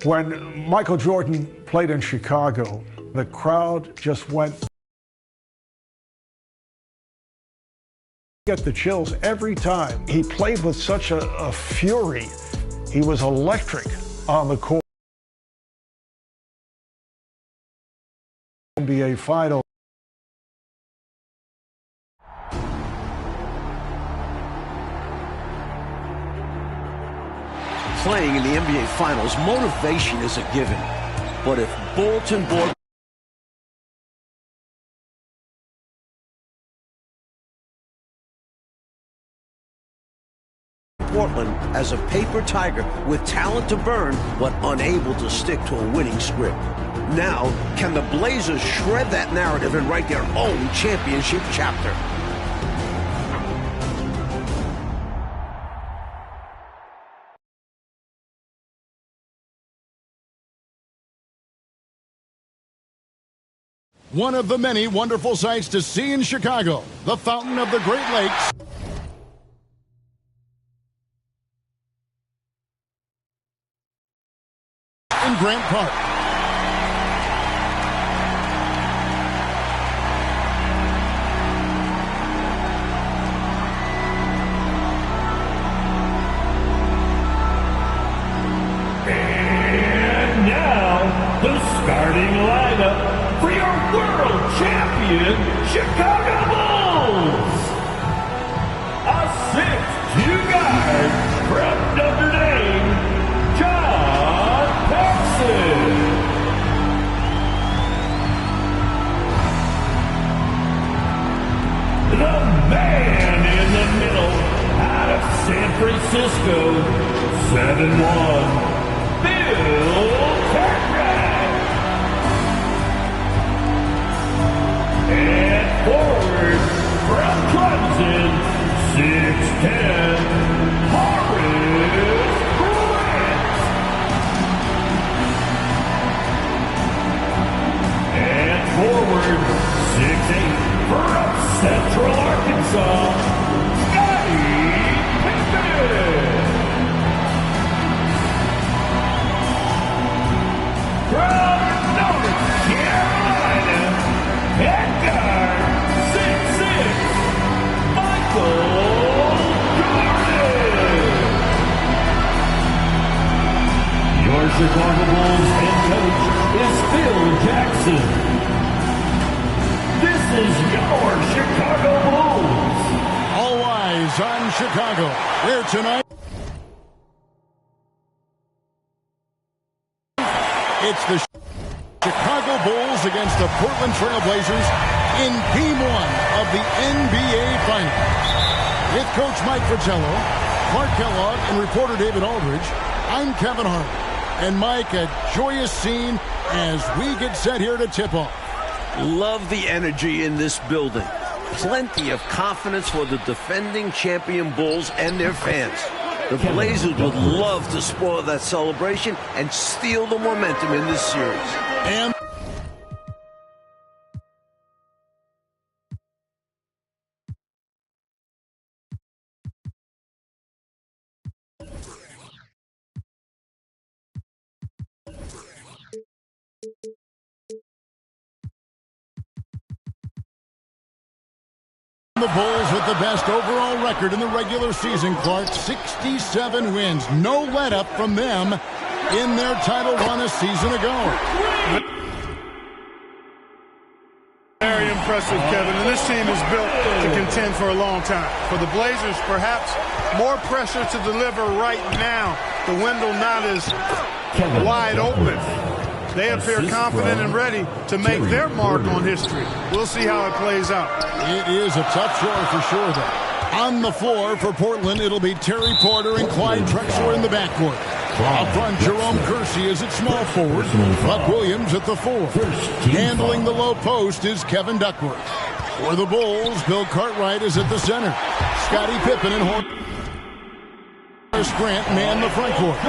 When Michael Jordan played in Chicago, the crowd just went. Get the chills every time. He played with such a fury. He was electric on the court. NBA final. Playing in the NBA Finals, motivation is a given. But if bulletin board Portland as a paper tiger with talent to burn, but unable to stick to a winning script. Now, can the Blazers shred that narrative and write their own championship chapter? One of the many wonderful sights to see in Chicago, the Fountain of the Great Lakes. In Grant Park. And now, the starting lineup for your world champion Chicago Bulls. A 6'2" guard from Notre Dame, John Paxson. The man in the middle, out of San Francisco, 7'1", Bill Cartwright. And forward from Clemson, 6'10", Horace Grant. And forward, 6'8", from Central Arkansas, Scottie Pippen. From North Carolina, head guard, 6'6", Michael Jordan. Your Chicago Bulls head coach is Phil Jackson. This is your Chicago Bulls. All eyes on Chicago, where tonight it's the Chicago Bulls against the Portland Trail Blazers in Game 1 of the NBA Finals. With Coach Mike Fratello, Mark Kellogg, and reporter David Aldridge, I'm Kevin Hart. And Mike, a joyous scene as we get set here to tip off. Love the energy in this building. Plenty of confidence for the defending champion Bulls and their fans. The Blazers would love to spoil that celebration and steal the momentum in this series. And the Bulls with the best overall record in the regular season, Clark. 67 wins. No let-up from them in their title run a season ago. Very impressive, Kevin. And this team is built to contend for a long time. For the Blazers, perhaps more pressure to deliver right now. The window not as wide open. They appear confident and ready to make their mark on history. We'll see how it plays out. It is a tough chore for sure, though. On the floor for Portland, it'll be Terry Porter and Clyde Drexler in the backcourt. Up front, Jerome Kersey is at small forward. Buck Williams at the 4. Handling the low post is Kevin Duckworth. For the Bulls, Bill Cartwright is at the center. Scottie Pippen and Horace Grant man the front court.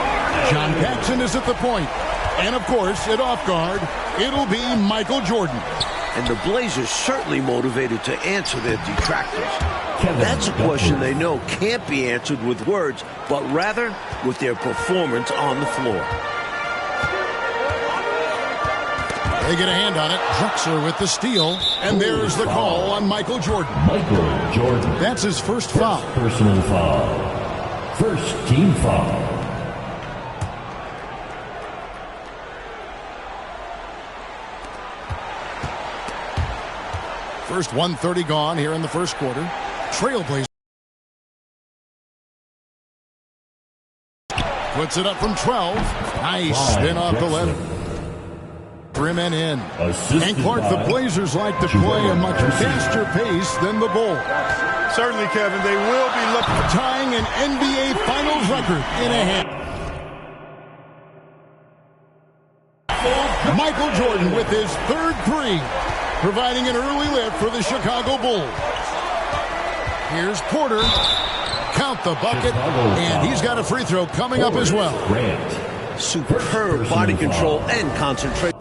John Paxson is at the point. And, of course, at off guard, it'll be Michael Jordan. And the Blazers certainly motivated to answer their detractors. That's a question they know can't be answered with words, but rather with their performance on the floor. They get a hand on it. Drexler with the steal. And there's the call on Michael Jordan. Michael Jordan. That's his first foul. Personal foul. First team foul. First 1:30 gone here in the first quarter. Trailblazers. Puts it up from 12. Nice spin off the left. Rim and in. And Clark, the Blazers like to play a much faster pace than the Bulls. Certainly, Kevin, they will be looking for Tying an NBA Finals record in a hand. Michael Jordan with his third three, providing an early lift for the Chicago Bulls. Here's Porter. Count the bucket, and he's got a free throw coming up as well. Superb body control and concentration.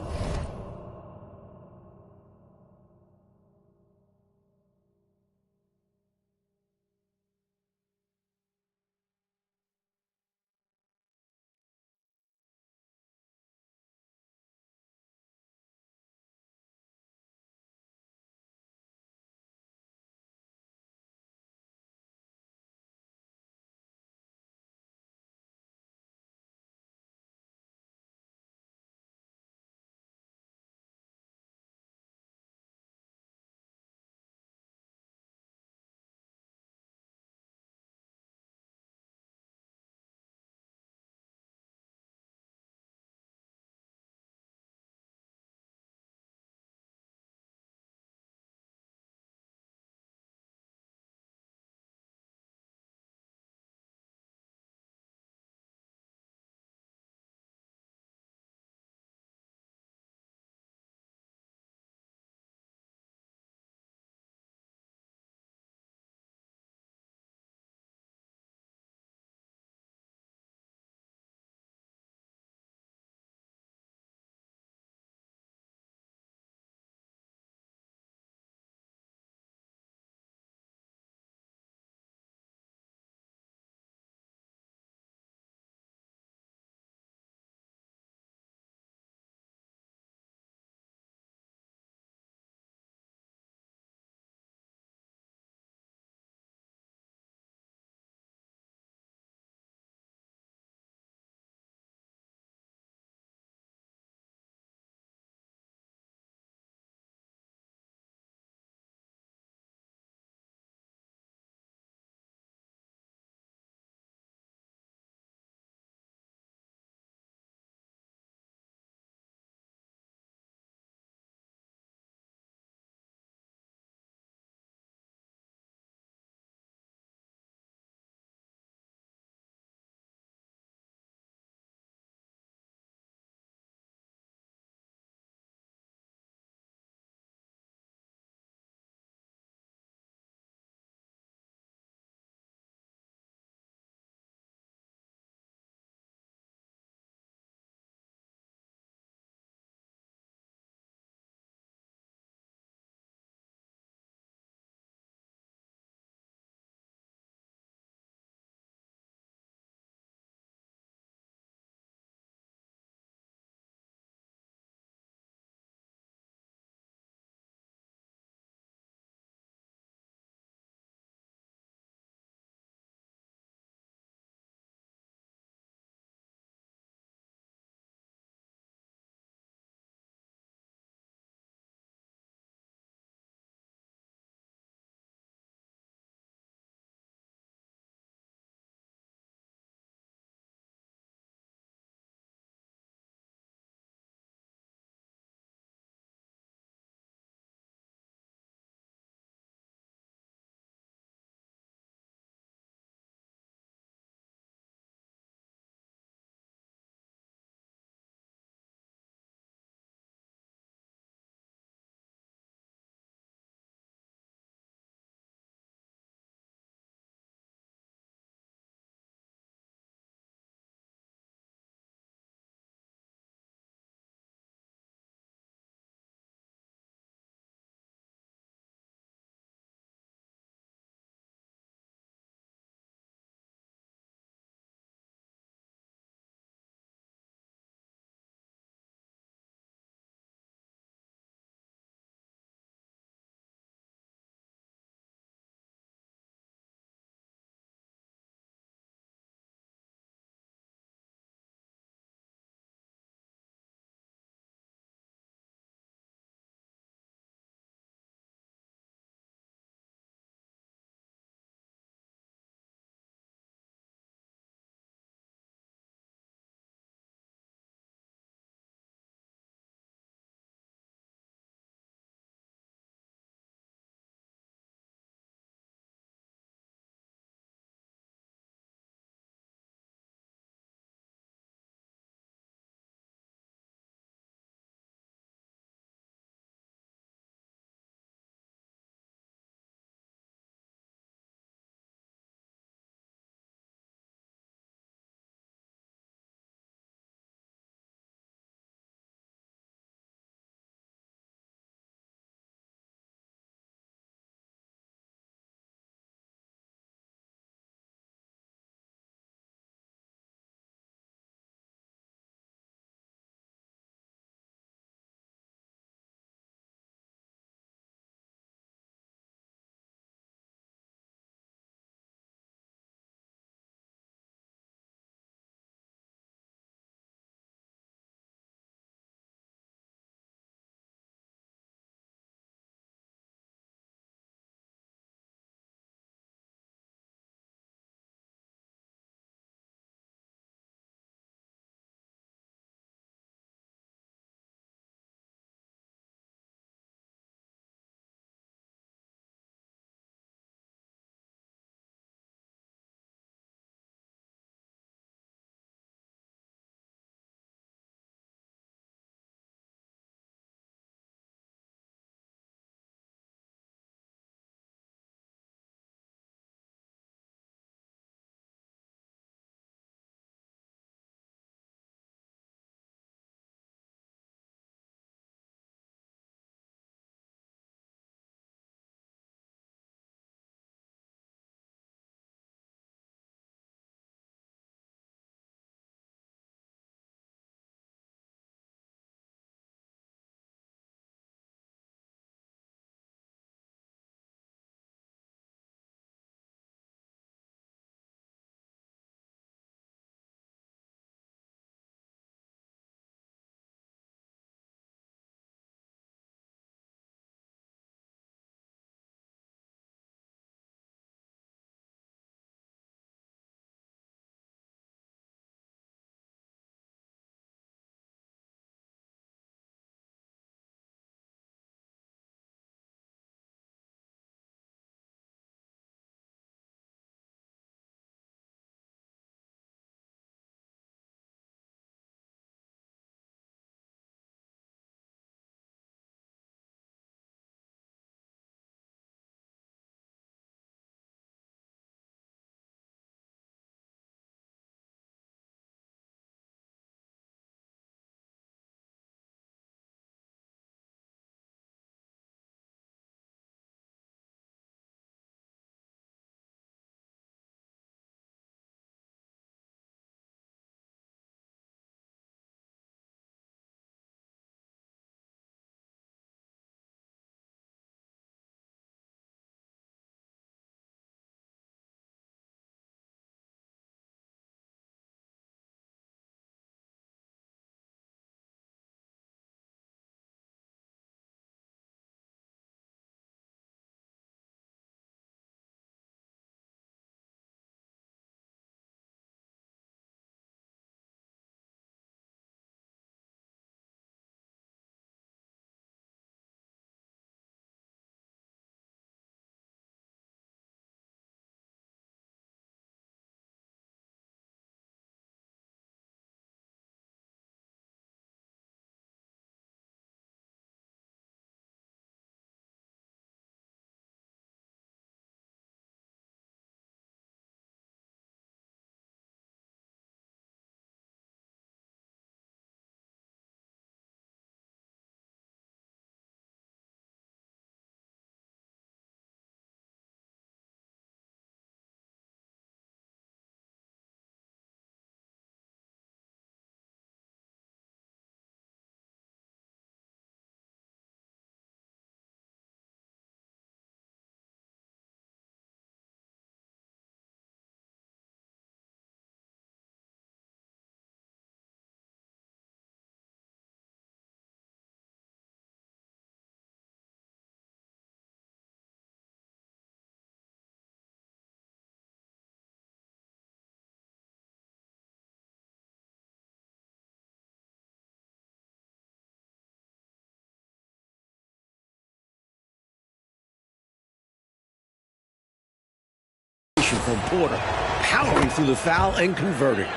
from Porter, powering through the foul and converting.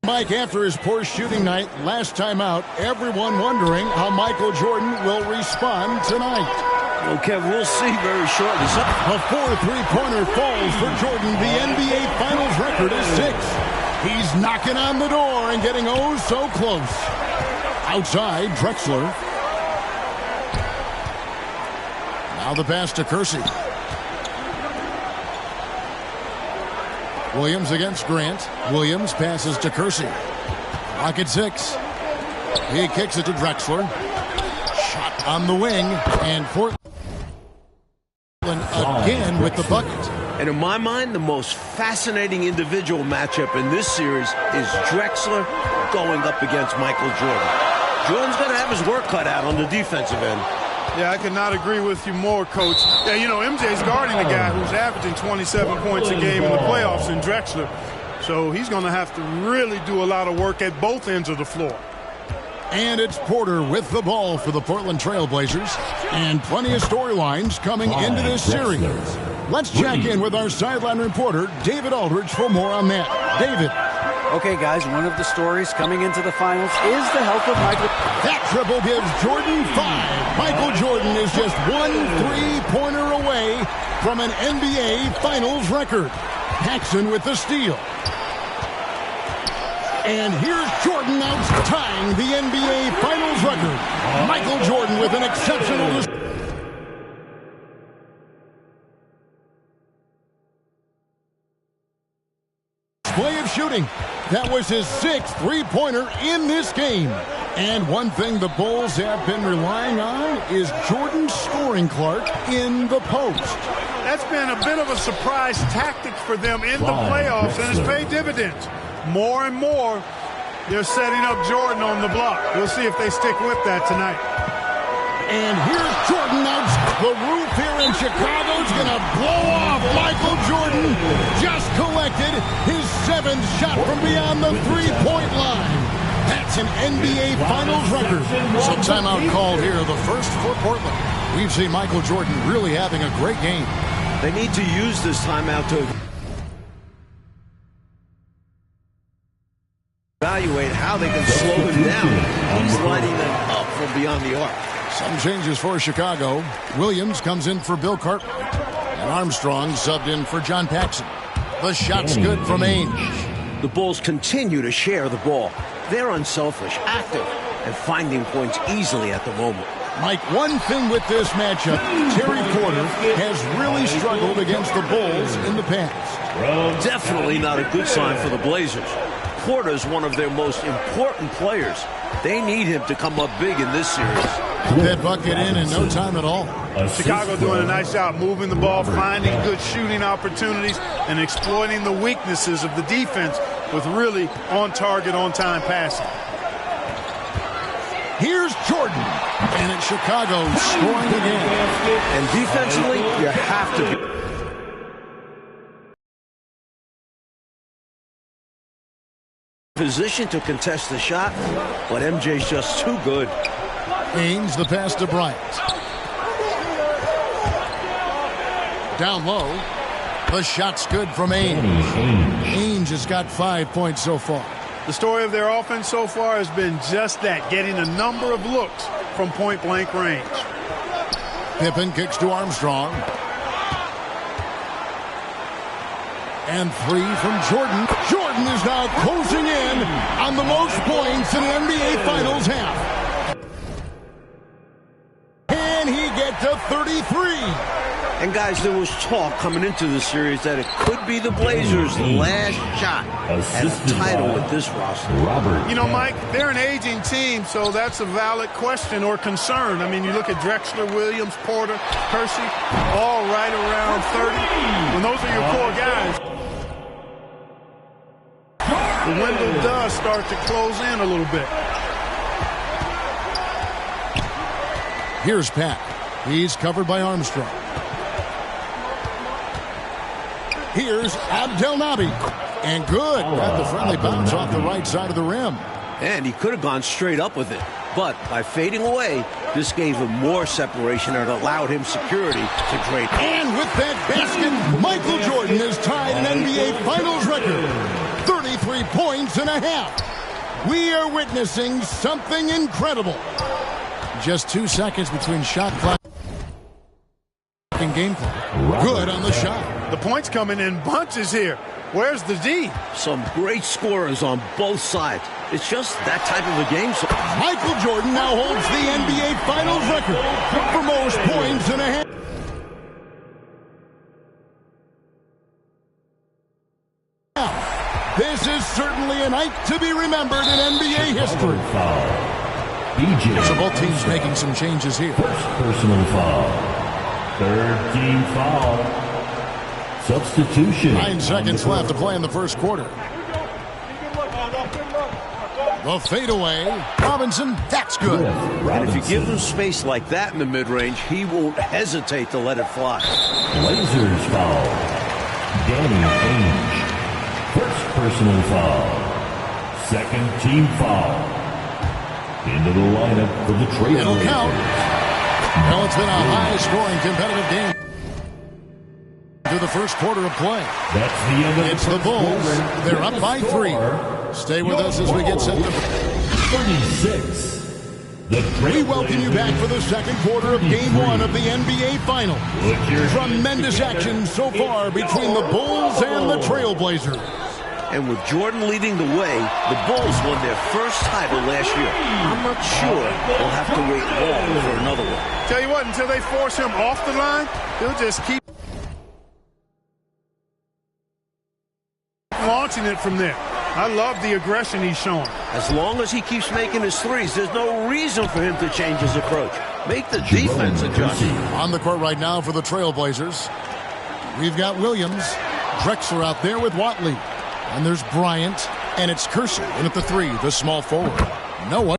Mike, after his poor shooting night last time out, everyone wondering how Michael Jordan will respond tonight. Well, Kev, we'll see very shortly. A 4 3-pointer falls for Jordan. The NBA Finals record is 6. He's knocking on the door and getting oh so close. Outside, Drexler. Now the pass to Kersey. Williams against Grant. Williams passes to Kersey. Clock at 6. He kicks it to Drexler. Shot on the wing. And Portland again with the bucket. And in my mind, the most fascinating individual matchup in this series is Drexler going up against Michael Jordan. Jordan's going to have his work cut out on the defensive end. Yeah, I could not agree with you more, Coach. Yeah, you know, MJ's guarding a guy who's averaging 27 points a game in the playoffs in Drexler. So he's going to have to really do a lot of work at both ends of the floor. And it's Porter with the ball for the Portland Trail Blazers. And plenty of storylines coming into this series. Let's check in with our sideline reporter, David Aldridge, for more on that. David. Okay, guys, one of the stories coming into the finals is the health of Michael. That triple gives Jordan 5. Michael Jordan is just 1 3-pointer away from an NBA Finals record. Paxson with the steal. And here's Jordan out tying the NBA Finals record. Michael Jordan with an exceptional display of shooting. That was his 6th 3-pointer in this game. And one thing the Bulls have been relying on is Jordan scoring Clark in the post. That's been a bit of a surprise tactic for them in the playoffs, and it's paid dividends. More and more, they're setting up Jordan on the block. We'll see if they stick with that tonight. And here's Jordan out. The roof here in Chicago is going to blow off. Michael Jordan just collected his 7th shot from beyond the 3-point line. That's an NBA Finals record. Some timeout called here, the first for Portland. We've seen Michael Jordan really having a great game. They need to use this timeout to evaluate how they can slow him down. He's lighting them up from beyond the arc. Some changes for Chicago. Williams comes in for Bill Cartwright. And Armstrong subbed in for John Paxson. The shot's good from Ainge. The Bulls continue to share the ball. They're unselfish, active, and finding points easily at the moment. Mike, one thing with this matchup, Terry Porter has really struggled against the Bulls in the past. Definitely not a good sign for the Blazers. Porter's one of their most important players. They need him to come up big in this series. Put that bucket in no time at all. Chicago doing a nice job moving the ball, finding good shooting opportunities, and exploiting the weaknesses of the defense with really on-target, on-time passing. Here's Jordan. And it's Chicago scoring again. And defensively, you have to be position to contest the shot, but MJ's just too good. Ainge the pass to Bryant. Down low. The shot's good from Ainge. Ainge has got 5 points so far. The story of their offense so far has been just that, getting a number of looks from point-blank range. Pippen kicks to Armstrong. And 3 from Jordan. Jordan is now closing in on the most points in an NBA Finals half. And he gets to 33. And guys, there was talk coming into the series that it could be the Blazers' last shot at a title with this roster. You know, Mike, they're an aging team, so that's a valid question or concern. I mean, you look at Drexler, Williams, Porter, Kersey, all right around 30. When those are your core guys, the window does start to close in a little bit. Here's Pat. He's covered by Armstrong. Here's Abdelnaby. And good. Got the friendly bounce off the right side of the rim. And he could have gone straight up with it. But by fading away, This gave him more separation and allowed him security to trade. And with that basket, Michael Jordan has tied an NBA Finals record. 33 points and a half. We are witnessing something incredible. Just 2 seconds between shot clock and game clock. Good on the shot. The points coming in bunches here. Where's the D? Some great scorers on both sides. It's just that type of a game. So Michael Jordan now holds the NBA Finals record for most points in a half. This is certainly a night to be remembered in NBA history. So both teams making some changes here. First personal foul. Third team foul. Substitution. 9 seconds left to play in the first quarter. The fadeaway. Robinson, that's good. and if you give him space like that in the mid-range, he won't hesitate to let it fly. Blazers foul. Danny Ainge. First personal foul. Second team foul. Into the lineup for the Trailblazers. It'll count. Well, it's been a high-scoring competitive game to the first quarter of play. That's the end of It's the Bulls. They're up by 3. Stay with us as we get set to 36. We welcome you back for the second quarter of Game 1 of the NBA Finals. Tremendous action so far between the Bulls and the Trailblazers. And with Jordan leading the way, the Bulls won their first title last year. I'm not sure they'll have to wait long for another one. Tell you what, until they force him off the line, he'll just keep launching it from there. I love the aggression he's showing. As long as he keeps making his threes, there's no reason for him to change his approach. Make the defense adjust. On the court right now for the Trailblazers, we've got Williams, Drexler out there with Watley. And there's Bryant, and it's Kersey in at the 3, the small forward. No one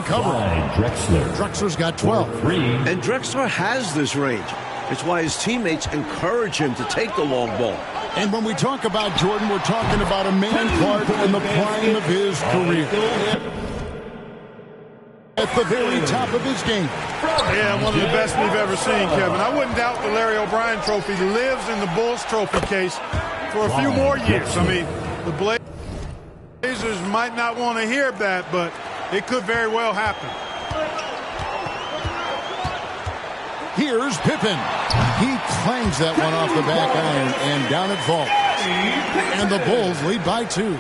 covering. Drexler. Drexler's got 12. And Drexler has this range. It's why his teammates encourage him to take the long ball. And when we talk about Jordan, we're talking about a man, Clark, in the prime of his career. At the very top of his game. Yeah, one of the best we've ever seen, Kevin. I wouldn't doubt the Larry O'Brien trophy lives in the Bulls trophy case for a few more years. I mean, the Blazers might not want to hear that, but it could very well happen. Here's Pippen. He clangs that one off the back iron, and down it falls. And the Bulls lead by 2.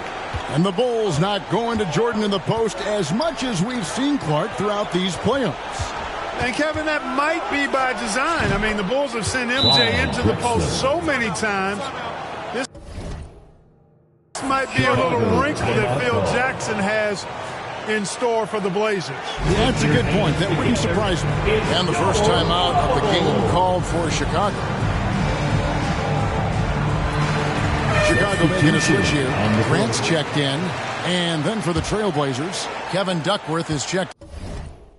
And the Bulls not going to Jordan in the post as much as we've seen Clark throughout these playoffs. And, Kevin, that might be by design. I mean, the Bulls have sent MJ into the post so many times. This might be a little wrinkle that Phil Jackson has in store for the Blazers. That's a good point. That wouldn't surprise me. And the first time out of the game called for Chicago. Chicago making a switch here. Grant's checked in. And then for the Trailblazers, Kevin Duckworth is checked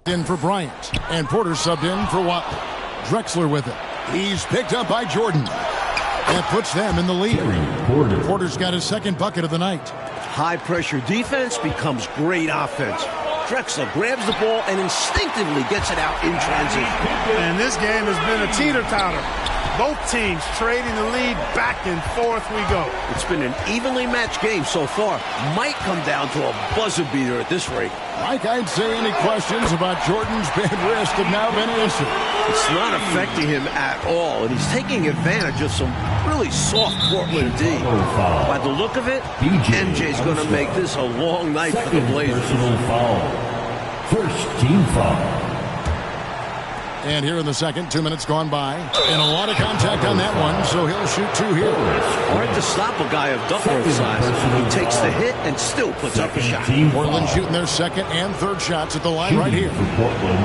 in for Bryant. And Porter subbed in for Watley. Drexler with it. He's picked up by Jordan. That puts them in the lead. Porter's got his second bucket of the night. High-pressure defense becomes great offense. Drexler grabs the ball and instinctively gets it out in transition. And this game has been a teeter-totter. Both teams trading the lead back and forth we go. It's been an evenly matched game so far. Might come down to a buzzer beater at this rate. Mike, I'd say any questions about Jordan's bad wrist have now been answered. It's not affecting him at all, and he's taking advantage of some really soft Portland D. By the look of it, MJ's going to make this a long night for the Blazers. Personal foul. First team foul. And here in the second, 2 minutes gone by. And a lot of contact on that one, so he'll shoot 2 here. Hard to stop a guy of Duckworth's size. He takes the hit and still puts up a shot. Portland shooting their second and third shots at the line right here. For Portland.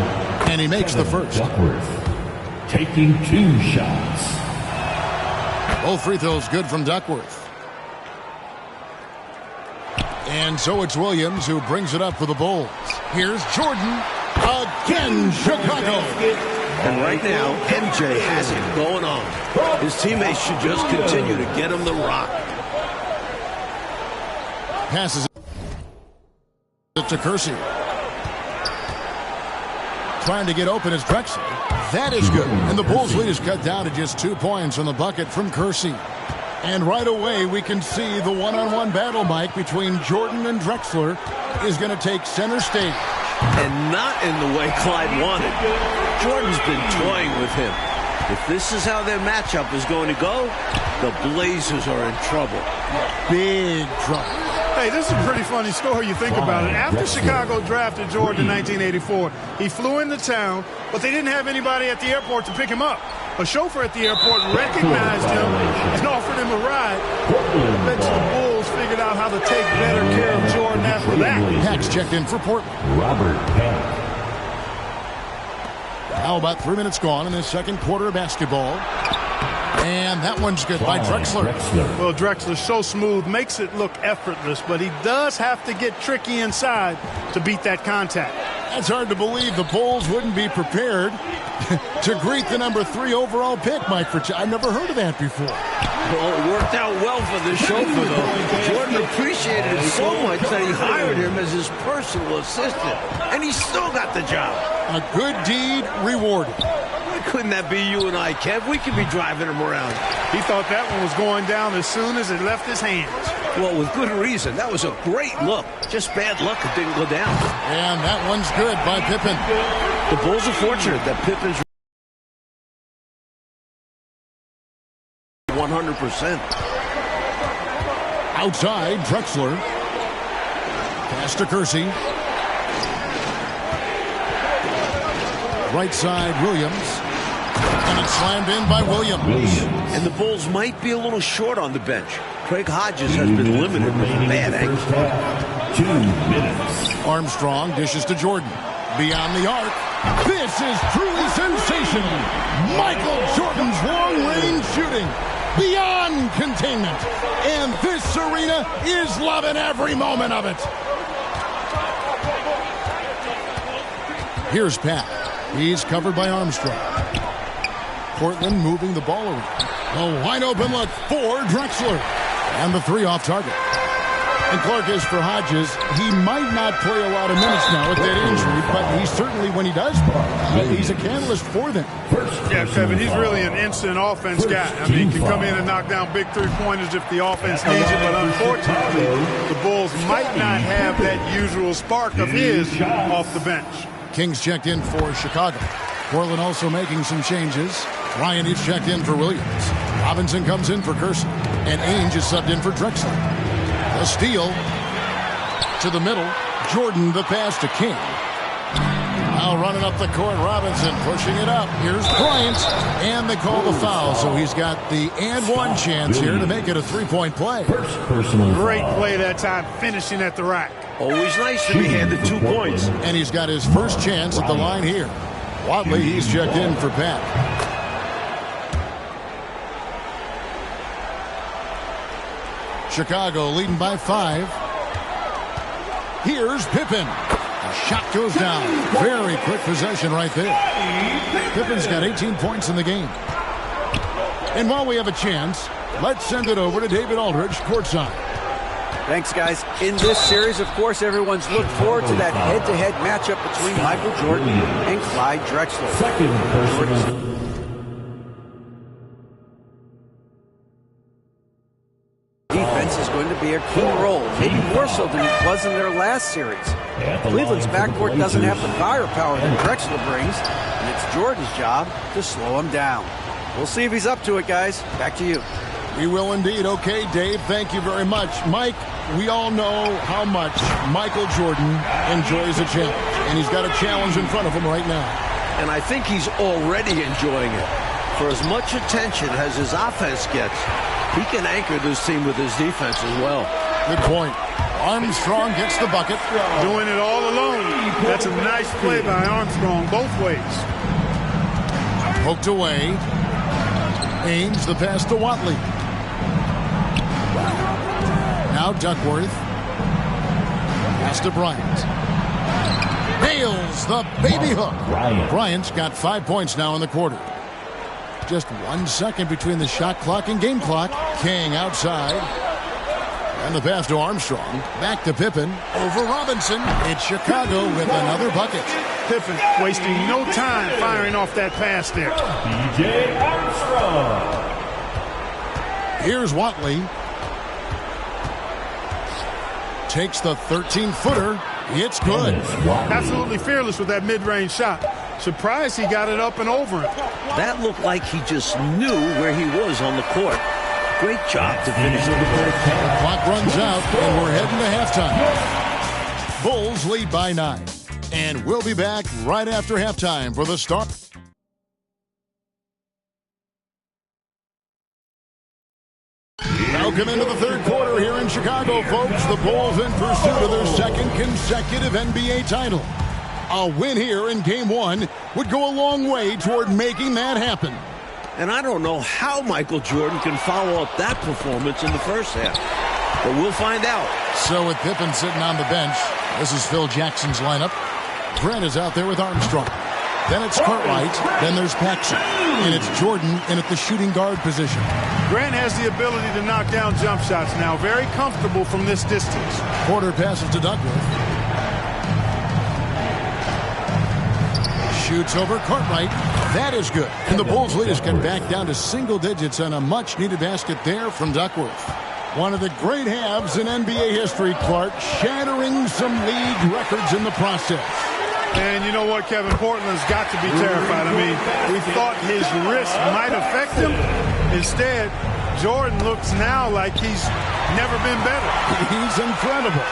And he makes the first. Duckworth taking 2 shots. Both free throws good from Duckworth. And so it's Williams who brings it up for the Bulls. Here's Jordan. Again, Chicago. And right now, MJ has it going on. His teammates should just continue to get him the rock. Passes it to Kersey. trying to get open is Drexler. That is good. And the Bulls lead is cut down to just 2 points on the bucket from Kersey. And right away, we can see the one-on-one battle, Mike, between Jordan and Drexler is going to take center stage. And not in the way Clyde wanted. Jordan's been toying with him. If this is how their matchup is going to go, the Blazers are in trouble. Big trouble. Hey, this is a pretty funny story you think about it. After Chicago drafted Jordan in 1984, he flew into town, but they didn't have anybody at the airport to pick him up. A chauffeur at the airport recognized him and offered him a ride. I bet you the Bulls figured out how to take better care of Jordan after that. Pax checked in for Portland. Robert Peck. Now about 3 minutes gone in the second quarter of basketball. And that one's good by Drexler. Well, Drexler's so smooth, makes it look effortless, but he does have to get tricky inside to beat that contact. It's hard to believe the Bulls wouldn't be prepared to greet the number 3 overall pick, Mike. I've never heard of that before. Well, it worked out well for the chauffeur, though. Jordan appreciated it so much that he hired him as his personal assistant, and he still got the job. A good deed rewarded. Couldn't that be you and I, Kev? We could be driving him around. He thought that one was going down as soon as it left his hands. Well, with good reason. That was a great look. Just bad luck it didn't go down. And that one's good by Pippen. The Bulls are fortunate that Pippen's 100%. Outside, Drexler. Pass to Kersey. Right side, Williams. And it's slammed in by Williams. And the Bulls might be a little short on the bench. Craig Hodges has been limited with a bad ankle. 2 minutes. Armstrong dishes to Jordan. Beyond the arc. This is truly sensational. Michael Jordan's long-range shooting. Beyond containment. And this arena is loving every moment of it. Here's Pat. He's covered by Armstrong. Portland moving the ball around. A wide open look for Drexler. And the 3 off target. And Clark, is for Hodges, he might not play a lot of minutes now with that injury, but he certainly, when he does play, he's a catalyst for them. Yeah, Kevin, he's really an instant offense guy. I mean, he can come in and knock down big three-pointers if the offense needs it, but unfortunately, the Bulls might not have that usual spark of his off the bench. Kings checked in for Chicago. Portland also making some changes. Ryan is checked in for Williams. Robinson comes in for Kersey. And Ainge is subbed in for Drexler. The steal to the middle. Jordan the pass to King. Now running up the court, Robinson pushing it up. Here's Bryant. And they call the foul. So he's got the and one chance here to make it a 3-point play. Great play that time, finishing at the rack. Always nice to be handed 2 points. And he's got his first chance at the line here. Wadley, he's checked in for Pat. Chicago leading by 5. Here's Pippen. The shot goes down. Very quick possession right there. Pippen's got 18 points in the game. And while we have a chance, let's send it over to David Aldridge courtside. Thanks, guys. In this series, of course, everyone's looked forward to that head-to-head matchup between Michael Jordan and Clyde Drexler. Second personal. Defense is going to be a key role, maybe more so than it was in their last series. Cleveland's backcourt doesn't have the firepower that Drexler brings, and it's Jordan's job to slow him down. We'll see if he's up to it, guys. Back to you. We will indeed. Okay, Dave, thank you very much. Mike, we all know how much Michael Jordan enjoys a challenge, and he's got a challenge in front of him right now. And I think he's already enjoying it. For as much attention as his offense gets, he can anchor this team with his defense as well. Good point. Armstrong gets the bucket. Doing it all alone. That's a nice play by Armstrong both ways. Poked away. Ainge the pass to Watley. Now Duckworth. Pass to Bryant. Nails the baby hook. Bryant's got 5 points now in the quarter. Just 1 second between the shot clock and game clock. King outside. And the pass to Armstrong. Back to Pippen. Over Robinson. It's Chicago with another bucket. Pippen wasting no time firing off that pass there. B.J. Armstrong. Here's Watley. Takes the 13-footer. It's good. Absolutely fearless with that mid-range shot. Surprised he got it up and over him. That looked like he just knew where he was on the court. Great job to finish the play. The clock runs out, and we're heading to halftime. Bulls lead by 9. And we'll be back right after halftime for the start. Welcome into the third quarter here in Chicago, folks. The Bulls in pursuit of their second consecutive NBA title. A win here in Game 1 would go a long way toward making that happen. And I don't know how Michael Jordan can follow up that performance in the first half. But we'll find out. So with Pippen sitting on the bench, this is Phil Jackson's lineup. Grant is out there with Armstrong. Then it's Cartwright. Then there's Paxson. And it's Jordan in at the shooting guard position. Grant has the ability to knock down jump shots now. Very comfortable from this distance. Porter passes to Duckworth. Shoots over Cartwright. That is good. And the Bulls lead has come back down to single digits on a much-needed basket there from Duckworth. One of the great halves in NBA history, Clark, shattering some league records in the process. And you know what, Kevin? Portland's got to be terrified. I mean, we thought his wrist might affect him. Instead, Jordan looks now like he's never been better. He's incredible.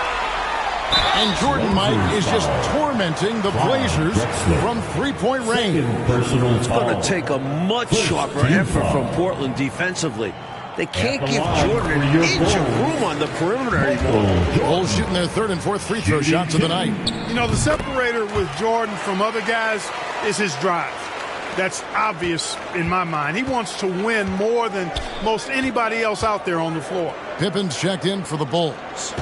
And Jordan, Mike, is just tormenting the Blazers from three-point range. It's going to take a much sharper effort from Portland defensively. They can't give Jordan an inch of room on the perimeter anymore. Bulls shooting their third and fourth free throw shots of the night. You know, the separator with Jordan from other guys is his drive. That's obvious in my mind. He wants to win more than most anybody else out there on the floor. Pippen's checked in for the Bulls.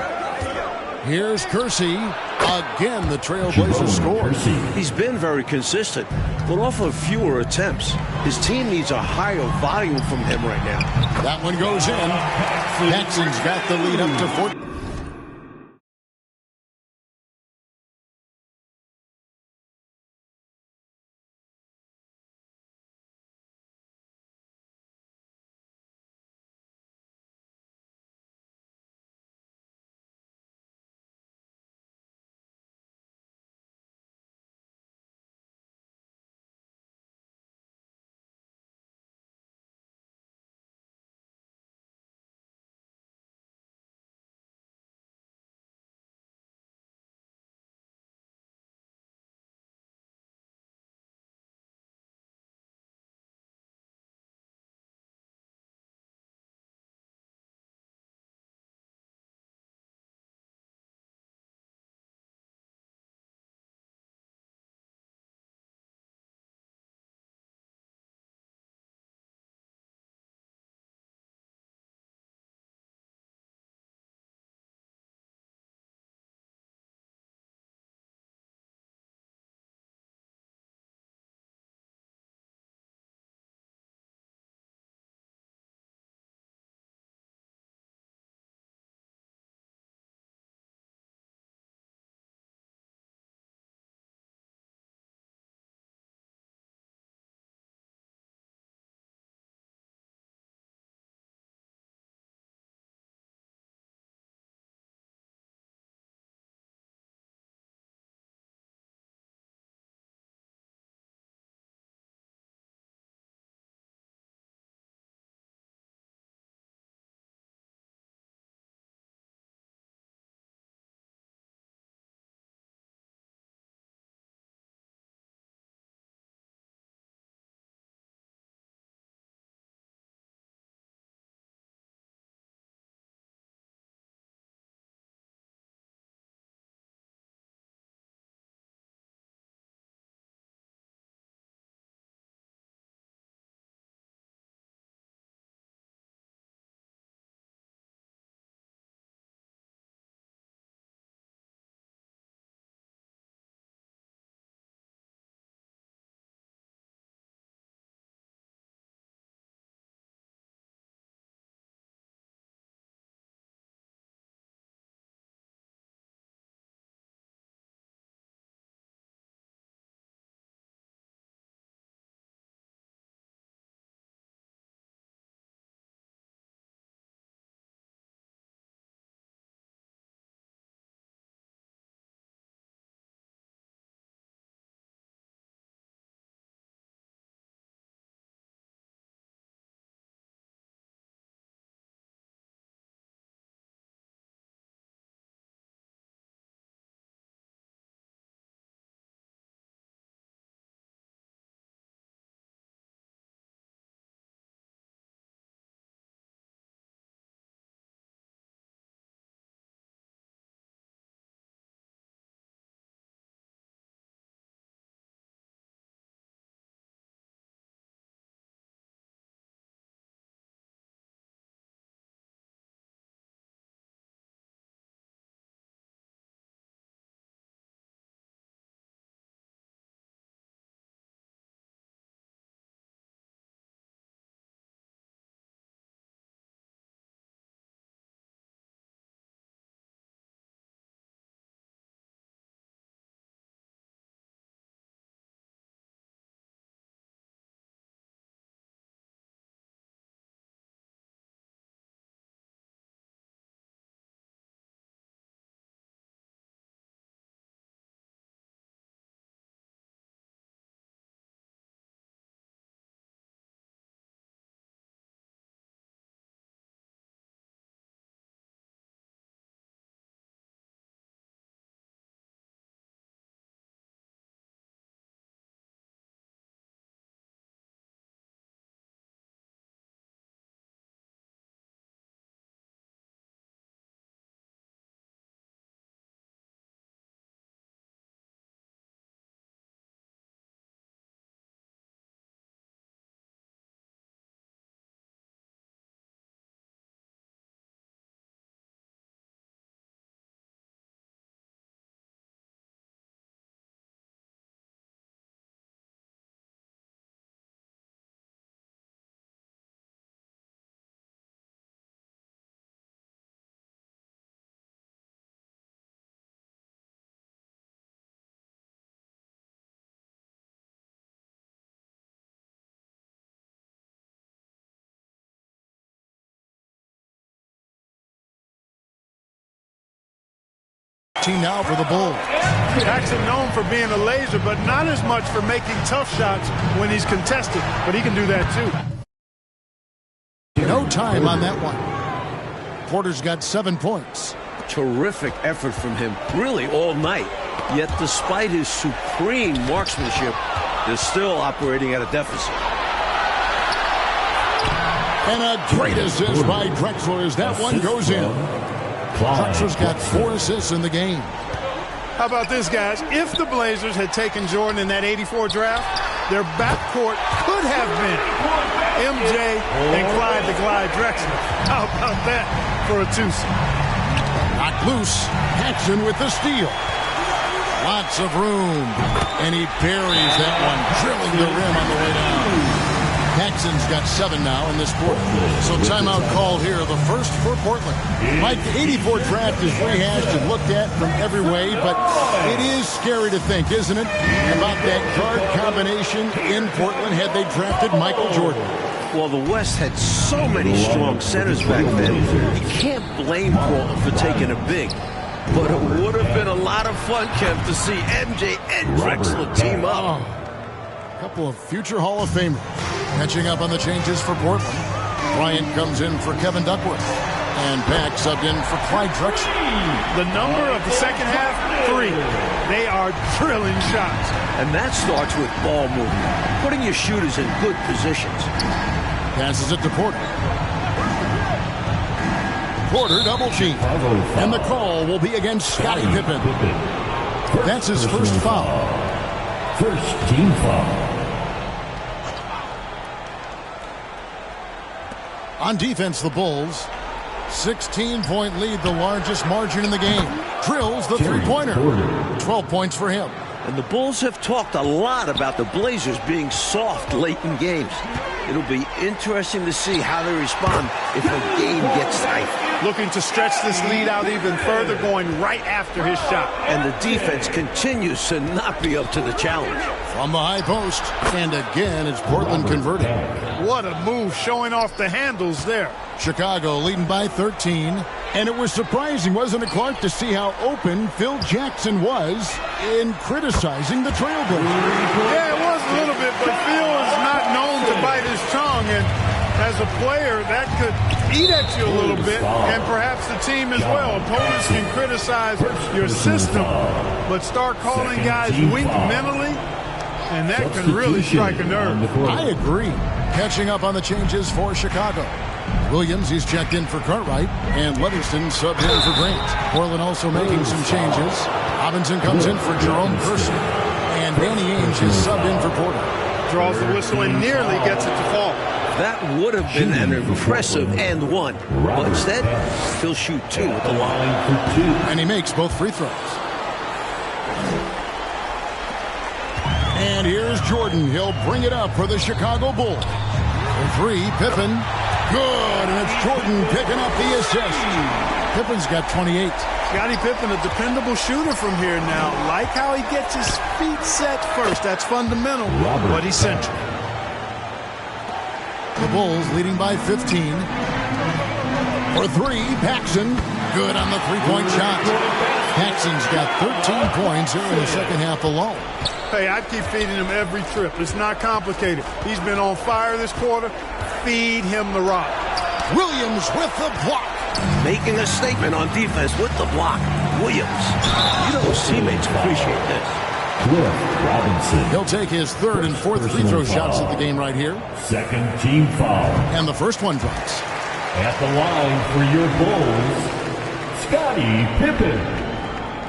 Here's Kersey. Again, the Trailblazers scores. He's been very consistent, but off of fewer attempts. His team needs a higher volume from him right now. That one goes in. Paxson's got the lead up to 14. Team now for the Bulls. Jackson known for being a laser, but not as much for making tough shots when he's contested. But he can do that too. No time on that one. Porter's got 7 points. Terrific effort from him, really all night. Yet despite his supreme marksmanship, they're still operating at a deficit. And a great assist by Drexler as that one goes in. Drexler's got 4 assists in the game. How about this, guys? If the Blazers had taken Jordan in that 84 draft, their backcourt could have been MJ and Clyde the Glide Drexler. How about that for a twosome? Knocked loose. Paxson with the steal. Lots of room. And he buries that one, drilling the rim on the way down. Paxson's got 7 now in this quarter. So timeout called here, the first for Portland. Mike, the 84 draft is rehashed and looked at from every way, but it is scary to think, isn't it, about that guard combination in Portland had they drafted Michael Jordan. Well, the West had so many strong centers back then. You can't blame Portland for taking a big. But it would have been a lot of fun, Kev, to see MJ and Drexler team up. A couple of future Hall of Famers. Catching up on the changes for Portland. Bryant comes in for Kevin Duckworth. And Pack subbed in for Clyde Drexler. The number of the second half, 3. They are drilling shots. And that starts with ball movement, putting your shooters in good positions. Passes it to Porter. Porter double team. And the call will be against Scottie Pippen. That's his first foul. First team foul. On defense, the Bulls. 16-point lead, the largest margin in the game. Drills the three-pointer. 12 points for him. And the Bulls have talked a lot about the Blazers being soft late in games. It'll be interesting to see how they respond if a game gets tight. Looking to stretch this lead out even further, going right after his shot. And the defense continues to not be up to the challenge. From the high post, and again, it's Portland converting. What a move, showing off the handles there. Chicago leading by 13. And it was surprising, wasn't it, Clark, to see how open Phil Jackson was in criticizing the Trailblazers. Yeah, it was a little bit, but Phil is not known to bite his tongue. And as a player, that could eat at you a little bit, and perhaps the team as well. Opponents can criticize your system, but start calling guys weak mentally, and that can really strike a nerve. I agree. Catching up on the changes for Chicago. Williams, he's checked in for Cartwright, and Livingston subbed in for Grant. Portland also making some changes. Robinson comes in for Jerome Kersey, and Danny Ainge is subbed in for Porter. Draws the whistle and nearly gets it to fall. That would have been an impressive and one, but instead, he'll shoot 2 at the line. And he makes both free throws. And here's Jordan. He'll bring it up for the Chicago Bulls. For 3, Pippen. Good, and it's Jordan picking up the assist. Pippen's got 28. Scottie Pippen, a dependable shooter from here now. Like how he gets his feet set first. That's fundamental, but he's central. The Bulls leading by 15. For 3, Paxson. Good on the three-point shot. Paxson's got 13 points here in the second half alone. Hey, I keep feeding him every trip. It's not complicated. He's been on fire this quarter. Feed him the rock. Williams with the block. Making a statement on defense with the block. Williams. You know his teammates appreciate this. Cliff Robinson. He'll take his 3rd and 4th free throw shots of the game right here. Second team foul. And the first one drops. At the line for your Bulls, Scottie Pippen.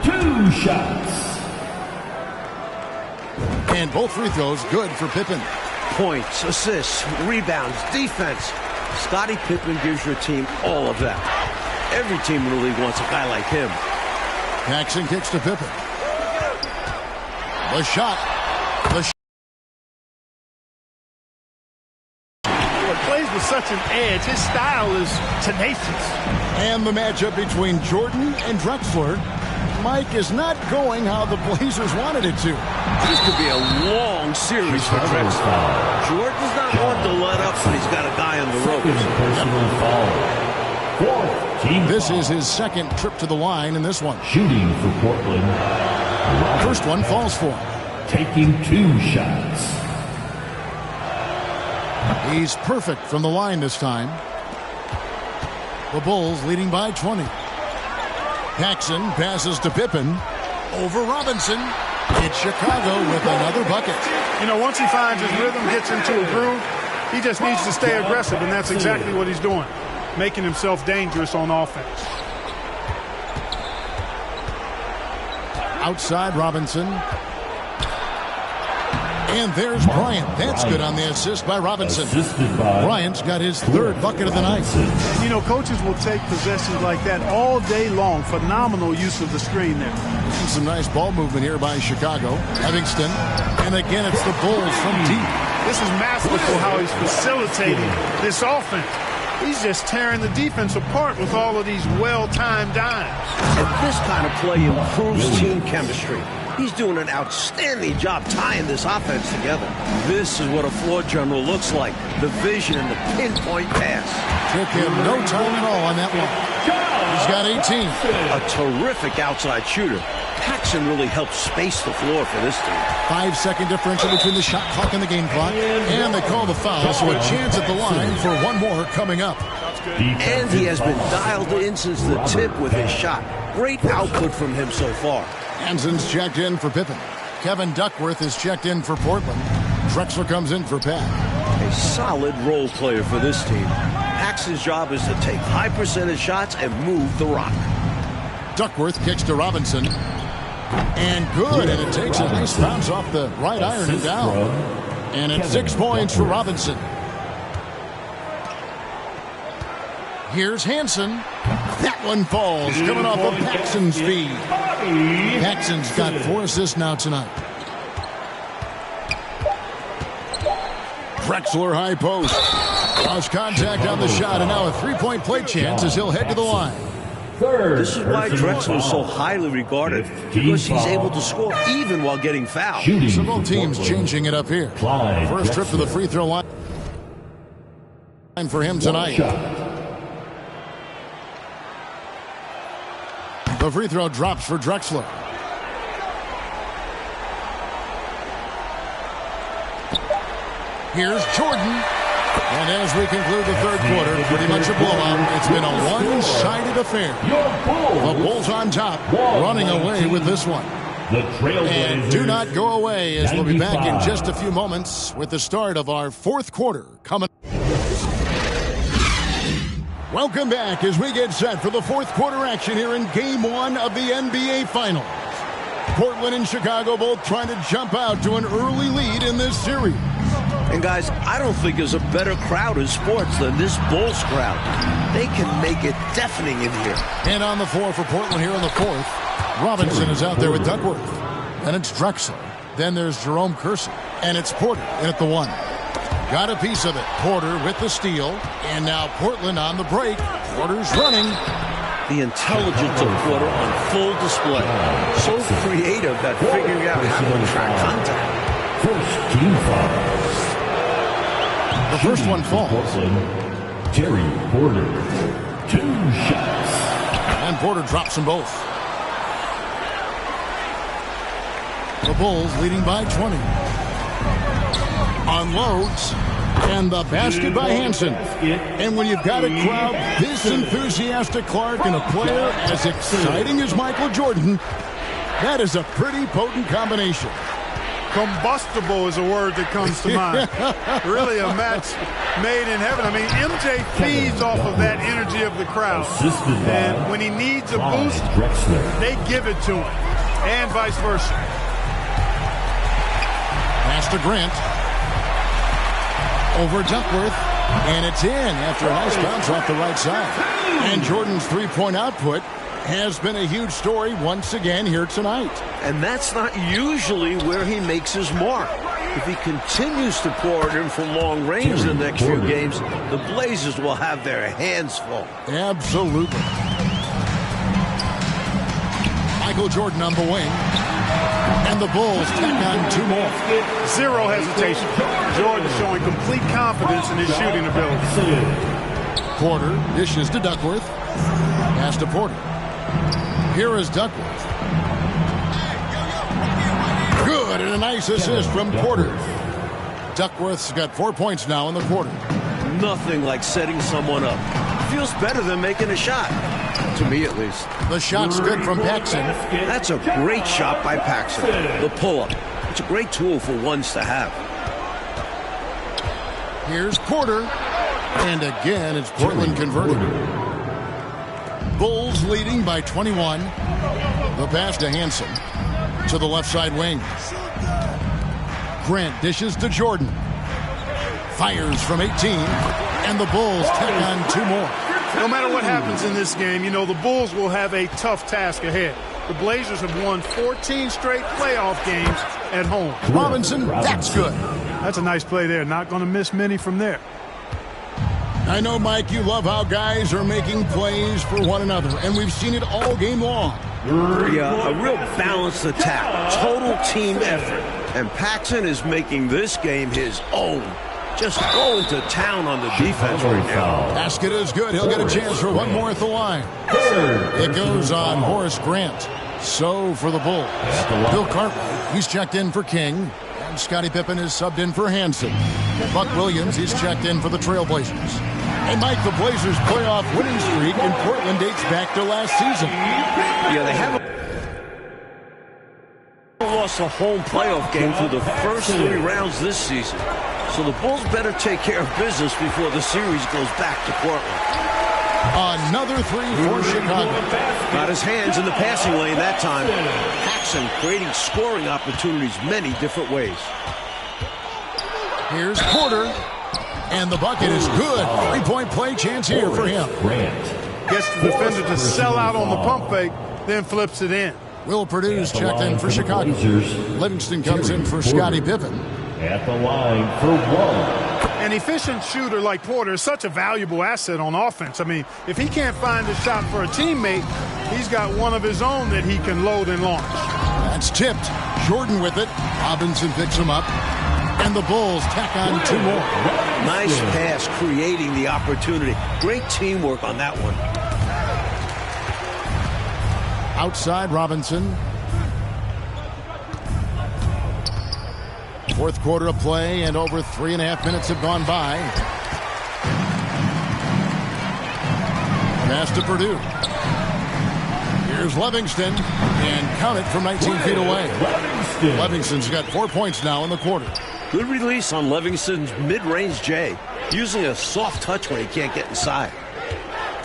2 shots. And both free throws good for Pippen. Points, assists, rebounds, defense. Scottie Pippen gives your team all of that. Every team in the league wants a guy like him. Paxson kicks to Pippen. The shot. He plays with such an edge. His style is tenacious. And the matchup between Jordan and Drexler. Mike is not going how the Blazers wanted it to. This could be a long series for Drexler. Jordan's not one to let up when he's got a guy on the ropes. Personal foul. 4th This is his second trip to the line in this one. Shooting for Portland. First one falls for him. Taking 2 shots. He's perfect from the line this time. The Bulls leading by 20. Paxson passes to Pippen. Over Robinson. It's Chicago with another bucket. You know, once he finds his rhythm, gets into a groove, he just needs to stay aggressive, and that's exactly what he's doing, making himself dangerous on offense. Outside Robinson. And there's Bryant. That's good on the assist by Robinson. Bryant's got his 3rd bucket of the night. And, you know, coaches will take possessions like that all day long. Phenomenal use of the screen there. And some nice ball movement here by Chicago. Livingston. And again, it's the Bulls from deep. This is masterful how he's facilitating this offense. He's just tearing the defense apart with all of these well-timed dimes. And this kind of play improves team chemistry. He's doing an outstanding job tying this offense together. This is what a floor general looks like. The vision and the pinpoint pass. Took him no time at all on that one. He's got 18. A terrific outside shooter. Paxson really helps space the floor for this team. 5-second differential between the shot clock and the game clock. And they call the foul, so a chance at the line for one more coming up. And he has been dialed in since the tip with his shot. Great output from him so far. Hanson's checked in for Pippen. Kevin Duckworth is checked in for Portland. Drexler comes in for Pat. A solid role player for this team. Paxson's job is to take high percentage shots and move the rock. Duckworth kicks to Robinson. And good, and it takes a nice bounce off the right iron and down. And it's 6 points for Robinson. Here's Hanson. That one falls, coming off of Paxson's feed. Paxson's got 4 assists now tonight. Drexler high post. Lost contact on the shot, and now a 3-point play chance as he'll head to the line. This is why Drexler is so highly regarded, because he's able to score even while getting fouled. So both teams changing it up here. First trip to the free throw line for him tonight. The free throw drops for Drexler. Here's Jordan. And as we conclude the third quarter, pretty much a blowout. It's been a one-sided affair. The Bulls on top, running away with this one. And do not go away, as we'll be back in just a few moments with the start of our fourth quarter coming. Welcome back as we get set for the fourth quarter action here in Game 1 of the NBA Finals. Portland and Chicago both trying to jump out to an early lead in this series. And guys, I don't think there's a better crowd in sports than this Bulls crowd. They can make it deafening in here. And on the floor for Portland here in the fourth, Robinson is out there with Duckworth. Then it's Drexler. Then there's Jerome Kersey. And it's Porter in at the one. Got a piece of it. Porter with the steal. And now Portland on the break. Porter's running. The intelligence of Porter on full display. So creative at figuring out how to track contact. First team foul. The first one falls. Portland, Terry Porter. 2 shots. And Porter drops them both. The Bulls leading by 20. Unloads. And the basket by Hanson. And when you've got a crowd this enthusiastic, Clark, and a player as exciting as Michael Jordan, that is a pretty potent combination. Combustible is a word that comes to mind. Really a match made in heaven. I mean, MJ feeds off of that energy of the crowd. And when he needs a boost, they give it to him. And vice versa. Pass to Grant. Over Duckworth. And it's in after a nice bounce off the right side. And Jordan's three-point output has been a huge story once again here tonight. And that's not usually where he makes his mark. If he continues to pour it in from long range in the next few games, the Blazers will have their hands full. Absolutely. Michael Jordan on the wing. And the Bulls tack on 2 more. Zero hesitation. Jordan showing complete confidence in his shooting ability. Porter dishes to Duckworth. Pass to Porter. Here is Duckworth. Good, and a nice assist from Porter. Duckworth's got 4 points now in the quarter. Nothing like setting someone up. Feels better than making a shot. To me, at least. The shot's good from Paxson. That's a great shot by Paxson. The pull-up. It's a great tool for ones to have. Here's Porter. And again, it's Portland converted. Bulls leading by 21. The pass to Hansen. To the left side wing. Grant dishes to Jordan. Fires from 18. And the Bulls take on 2 more. No matter what happens in this game, you know, the Bulls will have a tough task ahead. The Blazers have won 14 straight playoff games at home. Robinson, that's good. That's a nice play there. Not going to miss many from there. I know, Mike, you love how guys are making plays for one another, and we've seen it all game long. Yeah, a real balanced attack. Total team effort. And Paxson is making this game his own. Just going to town on the defense right now. Basket is good. He'll get a chance for one more at the line. It goes on Horace Grant. So for the Bulls, Bill Cartwright, he's checked in for King. And Scottie Pippen is subbed in for Hansen. Buck Williams, he's checked in for the Trailblazers. And Mike, the Blazers' playoff winning streak in Portland dates back to last season. Yeah, they haven't lost a home playoff game through the first 3 rounds this season. So the Bulls better take care of business before the series goes back to Portland. Another 3 for Chicago. Got his hands in the passing lane that time. Paxson creating scoring opportunities many different ways. Here's Porter. And the bucket is good. 3-point play chance here for him. Gets the defender to sell out on the pump fake, then flips it in. Will Purdue's checked in for Chicago. Livingston comes in for Scottie Pippen. At the line for 1. An efficient shooter like Porter is such a valuable asset on offense. I mean, if he can't find a shot for a teammate, he's got one of his own that he can load and launch. That's tipped. Jordan with it. Robinson picks him up. And the Bulls tack on 2 more. Nice pass, creating the opportunity. Great teamwork on that one. Outside Robinson. 4th quarter of play, and over 3.5 minutes have gone by. Pass to Purdue. Here's Livingston, and count it from 19 feet away. Livingston's got 4 points now in the quarter. Good release on Livingston's mid-range J, using a soft touch when he can't get inside.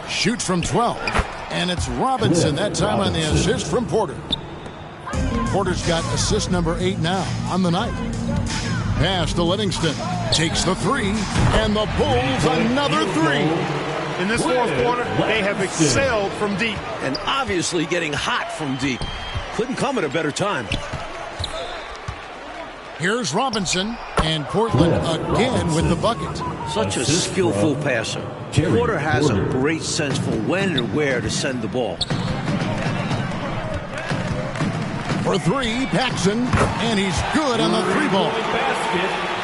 Shoots from 12, and it's Robinson that time on the assist from Porter. Porter's got assist number 8 now on the night. Pass to Livingston. Takes the 3, and the Bulls another 3. In this 4th quarter, they have excelled from deep. And obviously getting hot from deep. Couldn't come at a better time. Here's Robinson, and Portland again with the bucket. Such a skillful passer. Porter has a great sense for when and where to send the ball. For 3, Paxson, and he's good on the 3-ball.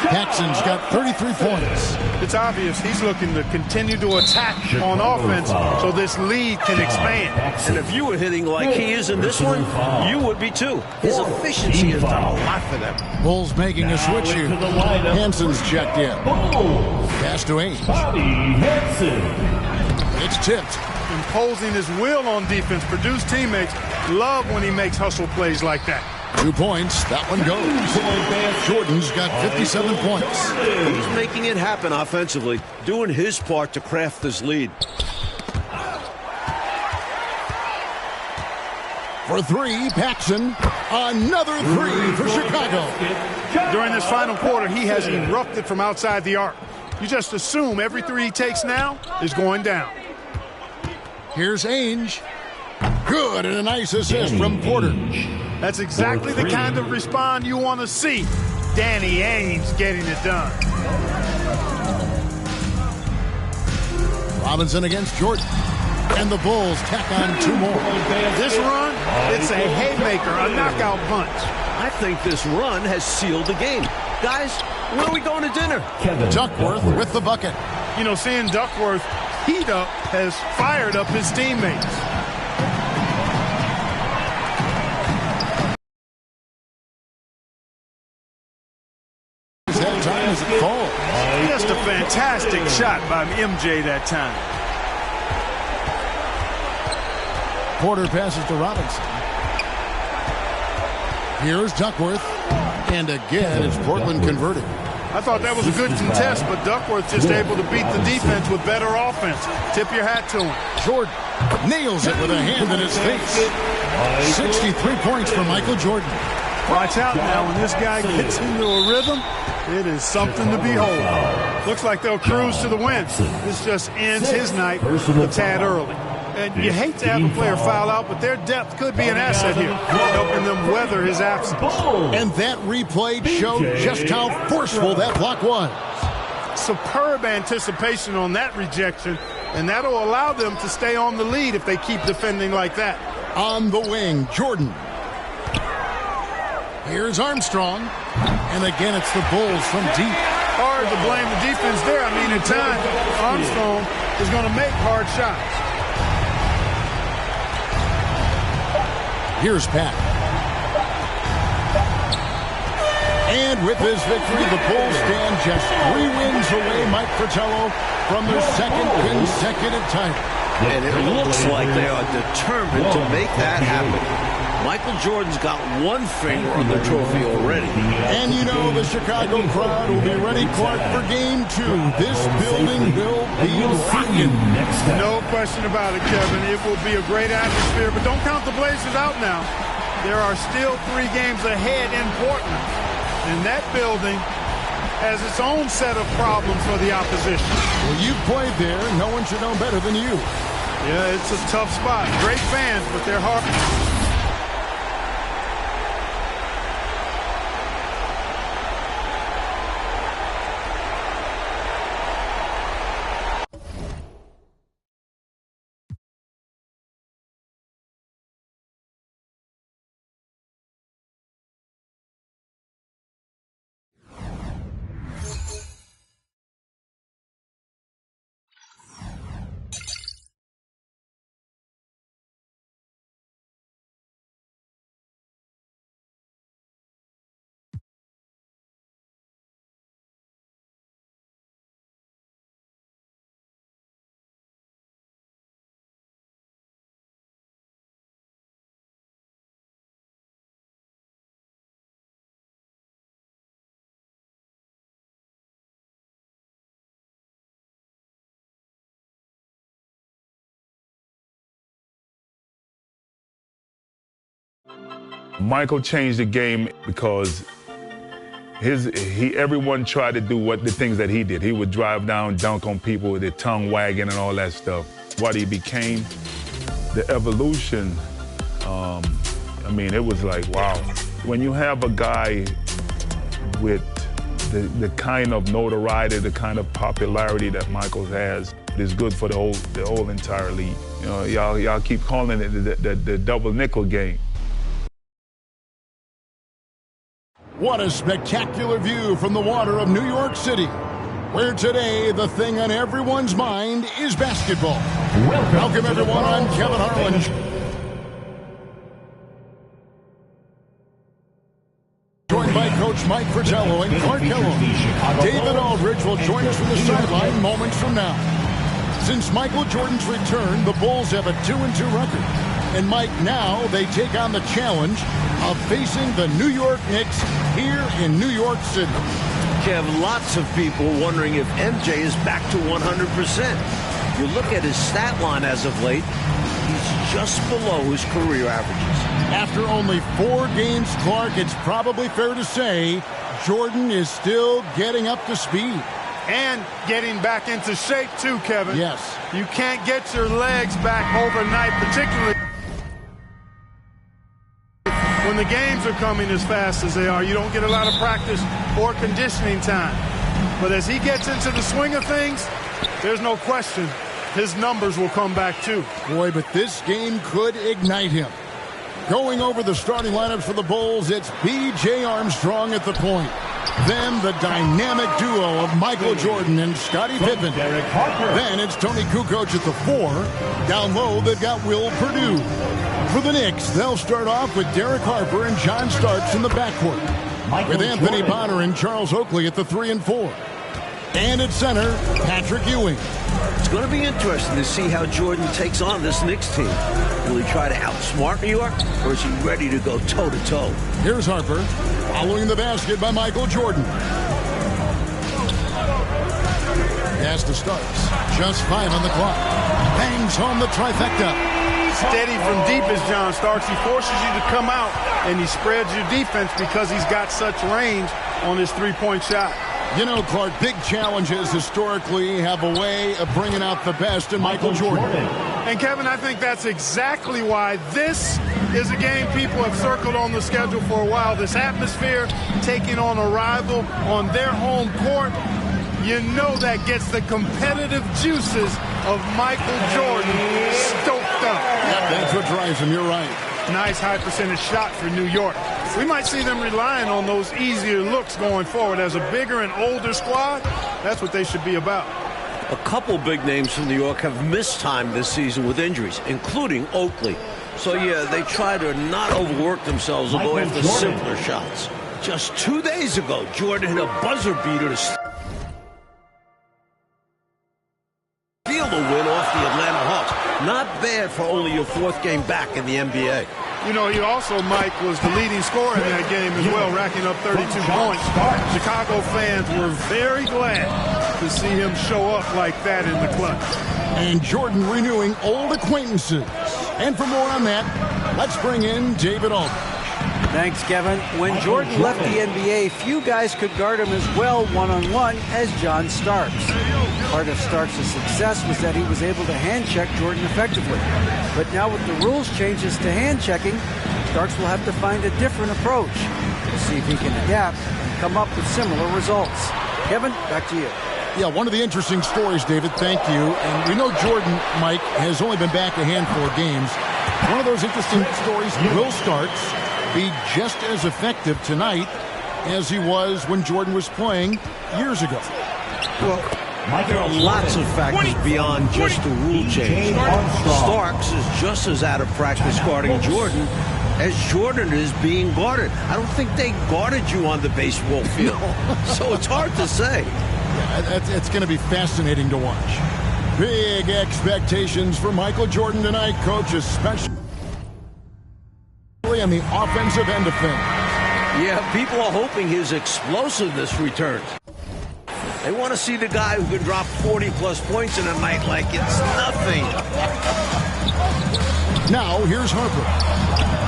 Paxson's got 33 points. It's obvious he's looking to continue to attack on offense so this lead can expand. And if you were hitting like he is in this one, you would be too. His efficiency has done a lot for them. Bulls making a switch here. Hansen's checked in. Pass to Ainge. It's tipped. Imposing his will on defense. Purdue's teammates love when he makes hustle plays like that. 2 points. That one goes. Jordan's got 57 points. He's making it happen offensively, doing his part to craft this lead. For 3, Paxson. Another 3 for Chicago. During this final quarter, he has erupted from outside the arc. You just assume every 3 he takes now is going down. Here's Ainge. Good, and a nice assist from Porter. That's exactly the kind of response you want to see. Danny Ainge getting it done. Robinson against Jordan. And the Bulls tack on 2 more. This run, it's a haymaker, a knockout punch. I think this run has sealed the game. Guys, where are we going to dinner? Duckworth with the bucket. You know, seeing Duckworth heat up has fired up his teammates. That time as it falls. Just a fantastic shot by MJ that time. Porter passes to Robinson. Here's Duckworth. And again, it's Portland converting. I thought that was a good contest, but Duckworth just able to beat the defense with better offense. Tip your hat to him. Jordan nails it with a hand in his face. 63 points for Michael Jordan. Watch out now. When this guy gets into a rhythm, it is something to behold. Looks like they'll cruise to the win. This just ends his night a tad early. And you hate to have a player foul out, but their depth could be an asset here, helping them weather his absence. And that replay showed just how forceful that block was. Superb anticipation on that rejection, and that'll allow them to stay on the lead if they keep defending like that. On the wing, Jordan. Here's Armstrong. And again, it's the Bulls from deep. Hard to blame the defense there. I mean, at times, Armstrong is going to make hard shots. Here's Pat. And with his victory, the Bulls stand just 3 wins away, Mike Fratello, from their second consecutive title. And it looks like they are determined to make that happen. Michael Jordan's got one finger on the trophy already. And you know the Chicago crowd will be ready, Clark, for Game 2. This building will be rocking. No question about it, Kevin. It will be a great atmosphere, but don't count the Blazers out now. There are still 3 games ahead in Portland. And that building has its own set of problems for the opposition. Well, you played there. No one should know better than you. Yeah, it's a tough spot. Great fans, but they're hard. Michael changed the game because everyone tried to do the things that he did. He would drive down, dunk on people with their tongue wagging and all that stuff. What he became, the evolution, I mean, it was like, wow. When you have a guy with the kind of notoriety, the kind of popularity that Michael has, it is good for the whole entire league. You know, y'all keep calling it the double nickel game. What a spectacular view from the water of New York City, where today the thing on everyone's mind is basketball. Welcome everyone, I'm Kevin Harlan. Joined by Coach Mike Fratello and Clark Kellogg. David Aldridge will join us from the sideline moments from now. Since Michael Jordan's return, the Bulls have a 2-2 record. And Mike, now they take on the challenge of facing the New York Knicks here in New York City. Kev, lots of people wondering if MJ is back to 100%. You look at his stat line as of late, he's just below his career averages. After only 4 games, Clark, it's probably fair to say Jordan is still getting up to speed. And getting back into shape, too, Kevin. Yes. You can't get your legs back overnight, particularly when the games are coming as fast as they are. You don't get a lot of practice or conditioning time. But as he gets into the swing of things, there's no question his numbers will come back, too. Boy, but this game could ignite him. Going over the starting lineups for the Bulls, it's B.J. Armstrong at the point. Then the dynamic duo of Michael Jordan and Scottie Pippen. Then it's Tony Kukoc at the 4. Down low, they've got Will Perdue. For the Knicks, they'll start off with Derek Harper and John Starks in the backcourt, with Anthony Bonner and Charles Oakley at the 3 and 4. And at center, Patrick Ewing. It's going to be interesting to see how Jordan takes on this Knicks team. Will he try to outsmart New York, or is he ready to go toe-to-toe? Here's Harper, following the basket by Michael Jordan. Pass to Starks. Just 5 on the clock. Bangs home the trifecta. Steady from deep is John Starks. He forces you to come out, and he spreads your defense because he's got such range on his three-point shot. You know, Clark, big challenges historically have a way of bringing out the best in Michael Jordan. And, Kevin, I think that's exactly why this is a game people have circled on the schedule for a while. This atmosphere, taking on a rival on their home court, you know that gets the competitive juices of Michael Jordan stoked up. Yep, that's what drives him. You're right. Nice high percentage shot for New York. We might see them relying on those easier looks going forward. As a bigger and older squad, that's what they should be about. A couple big names from New York have missed time this season with injuries, including Oakley. So, yeah, they try to not overwork themselves and go after simpler shots. Just 2 days ago, Jordan hit a buzzer beater to steal the win off the Atlanta Hawks. Not bad for only your 4th game back in the NBA. You know, he also, Mike, was the leading scorer in that game as well, racking up 32 points. Chicago fans were very glad to see him show up like that in the clutch. And Jordan renewing old acquaintances. And for more on that, let's bring in David Aldridge. Thanks, Kevin. When Jordan left the NBA, few guys could guard him as well one-on-one as John Starks. Part of Starks' success was that he was able to hand-check Jordan effectively. But now with the rules changes to hand-checking, Starks will have to find a different approach. We'll see if he can adapt and come up with similar results. Kevin, back to you. Yeah, one of the interesting stories, David, thank you. And we know Jordan, Mike, has only been back a handful of games. One of those interesting stories, will Starks be just as effective tonight as he was when Jordan was playing years ago? Well, there are lots of factors beyond just the rule change. Starks is just as out of practice guarding Jordan as Jordan is being guarded. I don't think they guarded you on the baseball field. So it's hard to say. Yeah, it's going to be fascinating to watch. Big expectations for Michael Jordan tonight, Coach, especially on the offensive end of things. Yeah, people are hoping his explosiveness returns. They want to see the guy who can drop 40-plus points in a night like it's nothing. Now, here's Harper.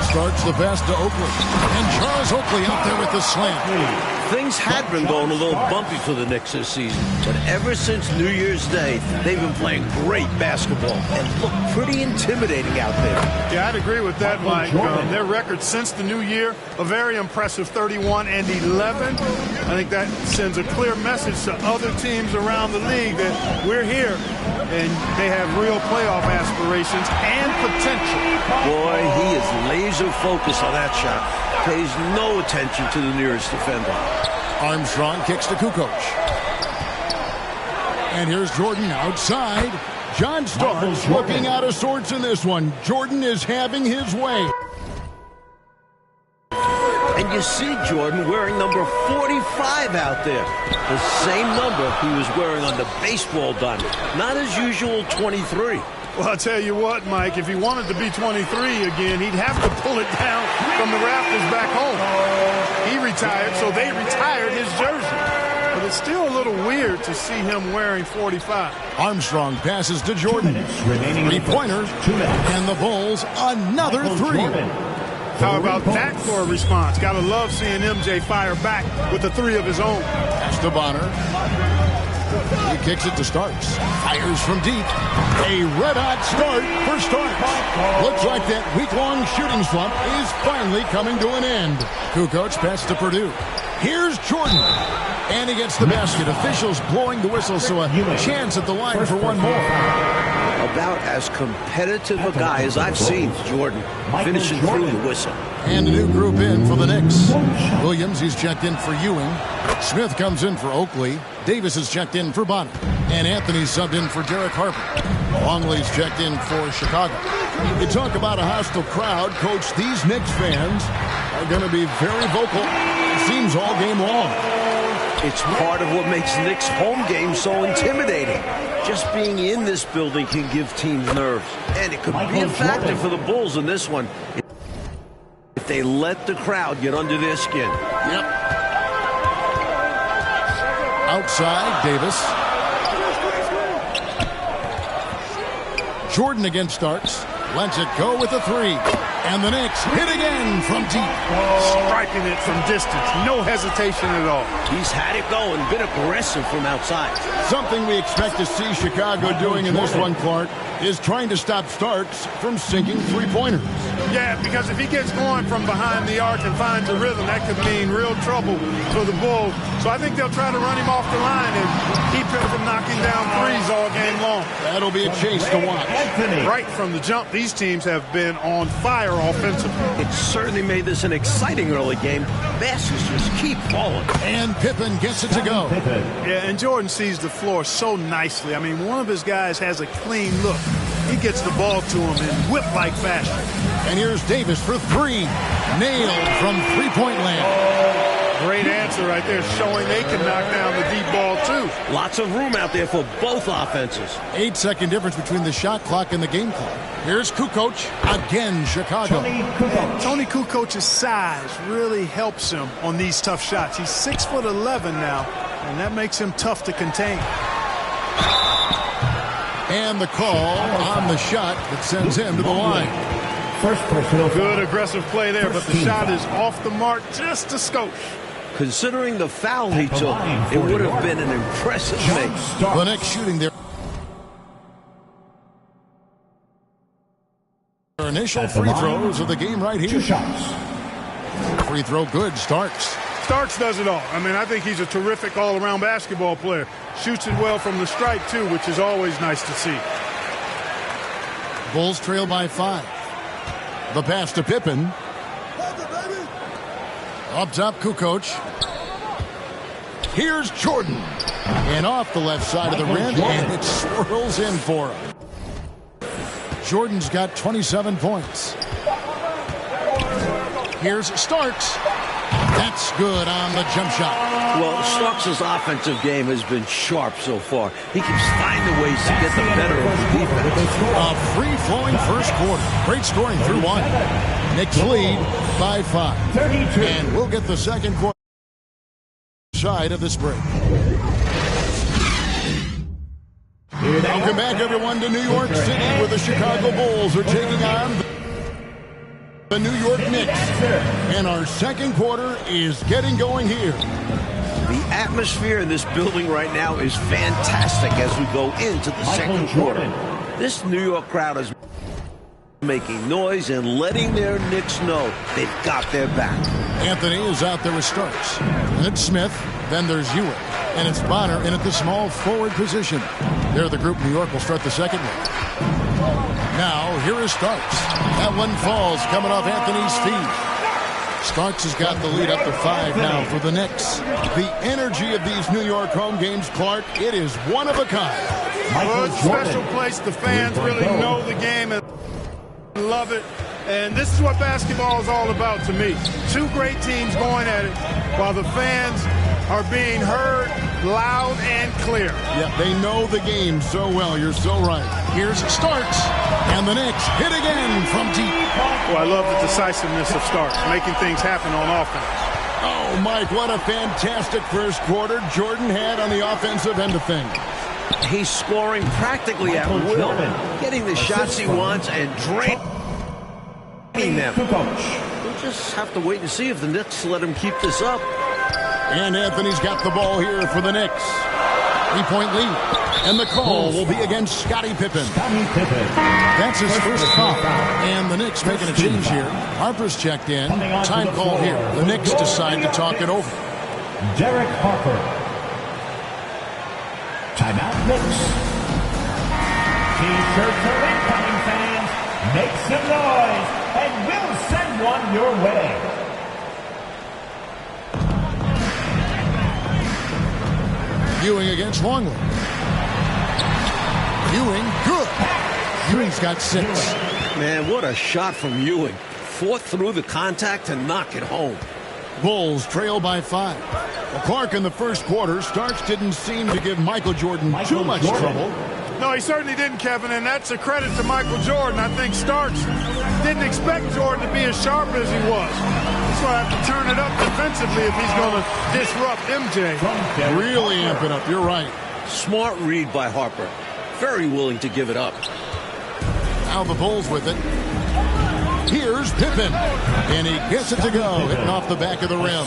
Starts the pass to Oakley. And Charles Oakley out there with the slam. Things had been going a little bumpy for the Knicks this season, but ever since New Year's Day, they've been playing great basketball and look pretty intimidating out there. Yeah, I'd agree with that, Mike. Their record since the new year, a very impressive 31-11. I think that sends a clear message to other teams around the league that we're here and they have real playoff aspirations and potential. Boy, he is laser focused on that shot. Pays no attention to the nearest defender. Armstrong kicks to Kukoc. And here's Jordan outside. John Starks looking out of sorts in this one. Jordan is having his way. And you see Jordan wearing number 45 out there. The same number he was wearing on the baseball diamond. Not his usual 23. Well, I'll tell you what, Mike, if he wanted to be 23 again, he'd have to pull it down from the rafters back home. He retired, so they retired his jersey. But it's still a little weird to see him wearing 45. Armstrong passes to Jordan. Three-pointer. And the Bulls another three. How about that for a response? Gotta love seeing MJ fire back with the three of his own. Pass to Bonner. He kicks it to Starks. Fires from deep. A red-hot start for Starks. Looks like that week-long shooting slump is finally coming to an end. Kukoc pass to Perdue. Here's Jordan. And he gets the basket. Officials blowing the whistle, so a chance at the line for one more. About as competitive a guy as I've seen, Jordan, finishing through the whistle. And a new group in for the Knicks. Williams, he's checked in for Ewing. Smith comes in for Oakley. Davis is checked in for Bonner. And Anthony's subbed in for Derek Harper. Longley's checked in for Chicago. You talk about a hostile crowd. Coach, these Knicks fans are going to be very vocal, it seems, all game long. It's part of what makes Knicks home games so intimidating. Just being in this building can give teams nerves. And it could be a factor for the Bulls in this one if they let the crowd get under their skin. Yep. Outside, Davis. Jordan against Starks. Lets it go with a three. And the Knicks hit again from deep. Striking it from distance. No hesitation at all. He's had it going, been aggressive from outside. Something we expect to see Chicago doing in this one, Clark, is trying to stop Starks from sinking three-pointers. Yeah, because if he gets going from behind the arc and finds a rhythm, that could mean real trouble for the Bulls. So I think they'll try to run him off the line and keep him from knocking down threes all game long. That'll be a chase to watch. Right from the jump, these teams have been on fire offensively. It certainly made this an exciting early game. Baskets just keep falling. And Pippen gets it to go. Yeah, and Jordan sees the floor so nicely. I mean, one of his guys has a clean look. He gets the ball to him in whip-like fashion. And here's Davis for three. Nailed from three-point land. Great answer right there, showing they can knock down the deep ball, too. Lots of room out there for both offenses. 8-second difference between the shot clock and the game clock. Here's Kukoc. Again, Chicago. Tony Kukoc's size really helps him on these tough shots. He's 6'11" now, and that makes him tough to contain. And the call on the shot that sends him to the line. First personal Good aggressive play there, but the shot is off the mark just a skosh. Considering the foul he took, it would have been an impressive make. The Knicks shooting their initial free throws of the game right here. 2 shots. Free throw good. Starks. Starks does it all. I mean, I think he's a terrific all-around basketball player. Shoots it well from the stripe, too, which is always nice to see. Bulls trail by 5. The pass to Pippen. Up top, Kukoc. Here's Jordan. And off the left side of the rim, and it swirls in for him. Jordan's got 27 points. Here's Starks. That's good on the jump shot. Well, Starks' offensive game has been sharp so far. He keeps finding ways to get the better of the defense. A free-flowing first quarter. Great scoring through one. Knicks lead by 5. 32. And we'll get the second quarter side of this break. Welcome back, everyone, to New York City, where the Chicago Bulls are taking on the New York Knicks. And our second quarter is getting going here. The atmosphere in this building right now is fantastic as we go into the second quarter. This New York crowd is making noise and letting their Knicks know they've got their back. Anthony is out there with Starks. And it's Smith. Then there's Ewing. And it's Bonner in at the small forward position. They're the group New York will start the second one. Now, here is Starks. That one falls coming off Anthony's feet. Starks has got the lead up to 5 now for the Knicks. The energy of these New York home games, Clark, it is one of a kind. Well, it's a special place. The fans really know the game and love it. And this is what basketball is all about to me. Two great teams going at it while the fans are being heard loud and clear. Yeah, they know the game so well. You're so right. Here's Starks. And the Knicks hit again from deep. Oh, I love the decisiveness of Starks, making things happen on offense. Oh, Mike, what a fantastic first quarter Jordan had on the offensive end of things. He's scoring practically at will, getting the shots he wants and draining them. We'll just have to wait and see if the Knicks let him keep this up. And Anthony's got the ball here for the Knicks. 3-point lead. And the call will be against Scottie Pippen. That's his first foul. And the Knicks making a change here. Harper's checked in. Time call here. The Knicks decide to talk it over. Derek Harper. Timeout, Knicks. T-shirts are incoming, fans. Make some noise, and we'll send one your way. Ewing against Longley. Ewing, good. Ewing's got 6. Man, what a shot from Ewing. Fought through the contact to knock it home. Bulls trail by 5. Well, Clark in the first quarter, Starks didn't seem to give Michael Jordan too much trouble. No, he certainly didn't, Kevin, and that's a credit to Michael Jordan. I think Starks didn't expect Jordan to be as sharp as he was. He's going to have to turn it up defensively if he's going to disrupt MJ. Really amp it up, you're right. Smart read by Harper. Very willing to give it up. Now the Bulls with it. Here's Pippen, and he gets it to go, hitting off the back of the rim.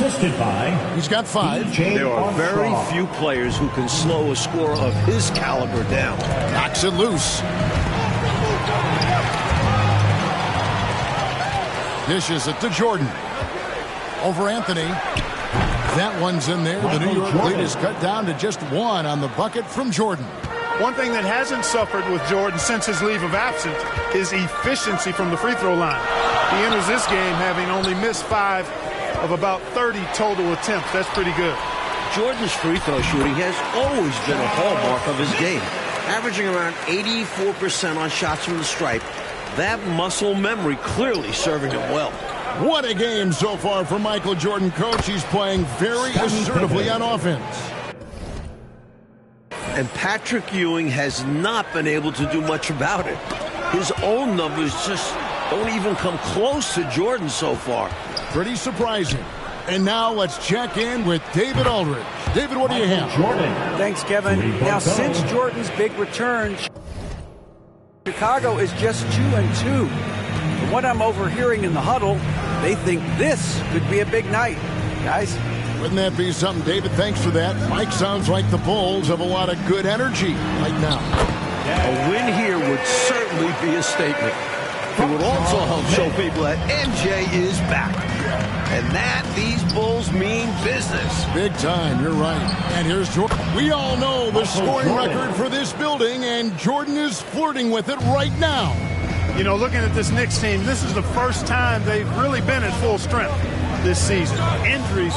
He's got 5. There are very few players who can slow a scorer of his caliber down. Knocks it loose. Dishes it to Jordan. Over Anthony. That one's in there. The New York lead is cut down to just 1 on the bucket from Jordan. One thing that hasn't suffered with Jordan since his leave of absence is efficiency from the free throw line. He enters this game having only missed 5 of about 30 total attempts. That's pretty good. Jordan's free throw shooting has always been a hallmark of his game, averaging around 84% on shots from the stripe. That muscle memory clearly serving him well. What a game so far for Michael Jordan, coach. He's playing very assertively on offense. And Patrick Ewing has not been able to do much about it. His own numbers just don't even come close to Jordan so far. Pretty surprising. And now let's check in with David Aldridge. David, what do you have? Jordan. Thanks, Kevin. Now, since Jordan's big return, Chicago is just 2-2. From what I'm overhearing in the huddle, they think this could be a big night. Guys? Wouldn't that be something, David? Thanks for that. Mike, sounds like the Bulls have a lot of good energy right now. A win here would certainly be a statement. It would also help show people that MJ is back. And that these Bulls mean business. Big time, you're right. And here's Jordan. We all know the scoring record for this building, and Jordan is flirting with it right now. You know, looking at this Knicks team, this is the first time they've really been at full strength this season. Injuries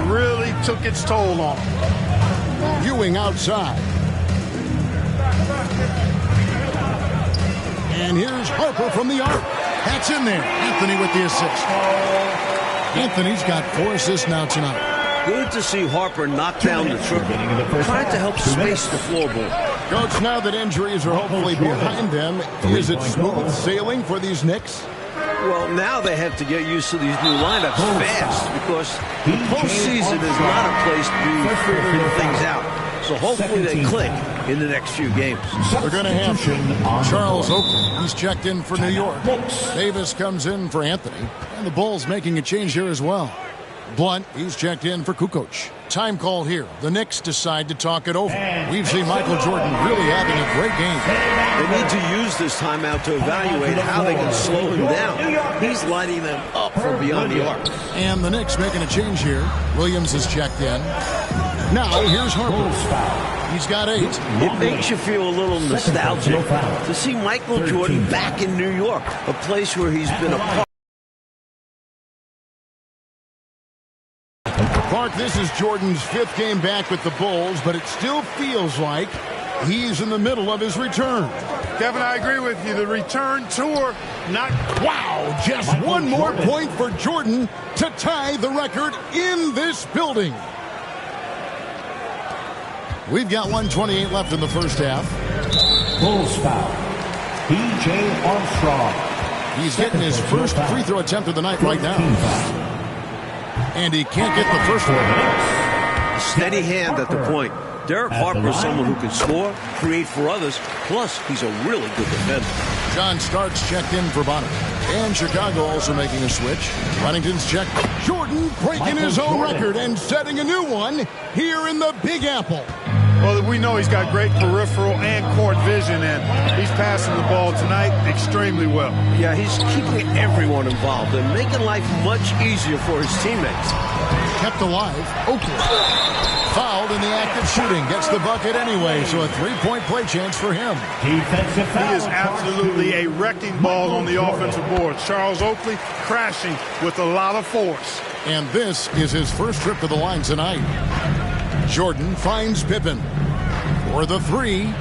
really took its toll on them. Ewing outside. And here's Harper from the arc. That's in there. Anthony with the assist. Anthony's got 4 assists now tonight. Good to see Harper knock down the triple, trying to help space the floorboard. Coach, now that injuries are hopefully behind them, is it smooth sailing for these Knicks? Well, now they have to get used to these new lineups fast because the postseason is not a place to be figuring things out. So hopefully they click in the next few games. We're going to have Charles Oakley. He's checked in for New York. Davis comes in for Anthony. And the Bulls making a change here as well. Blunt, he's checked in for Kukoc. Time call here. The Knicks decide to talk it over. We've seen Michael Jordan really having a great game. They need to use this timeout to evaluate how they can slow him down. He's lighting them up from beyond the arc. And the Knicks making a change here. Williams is checked in. Now here's Harper. He's got 8. It makes you feel a little nostalgic to see Michael Jordan back in New York, a place where he's been a part. Clark, this is Jordan's 5th game back with the Bulls, but it still feels like he's in the middle of his return. Kevin, I agree with you. The return tour, not... Wow, just one more point for Jordan to tie the record in this building. We've got 1:28 left in the first half. Bulls foul. B.J. Armstrong. He's getting his first free throw attempt of the night right now. And he can't get the first one. A steady hand at the point. Derek Harper is someone who can score, create for others, plus he's a really good defender. John Starks checked in for Bonner. And Chicago also making a switch. Huntington's checked. Jordan breaking his own record and setting a new one here in the Big Apple. Well, we know he's got great peripheral and court vision, and he's passing the ball tonight extremely well. Yeah, he's keeping everyone involved and making life much easier for his teammates. kept alive. Oakley fouled in the act of shooting. Gets the bucket anyway, so a three-point play chance for him. Defensive foul. He is absolutely a wrecking ball on the offensive board. Charles Oakley crashing with a lot of force. And this is his first trip to the line tonight. Jordan finds Pippen for the three.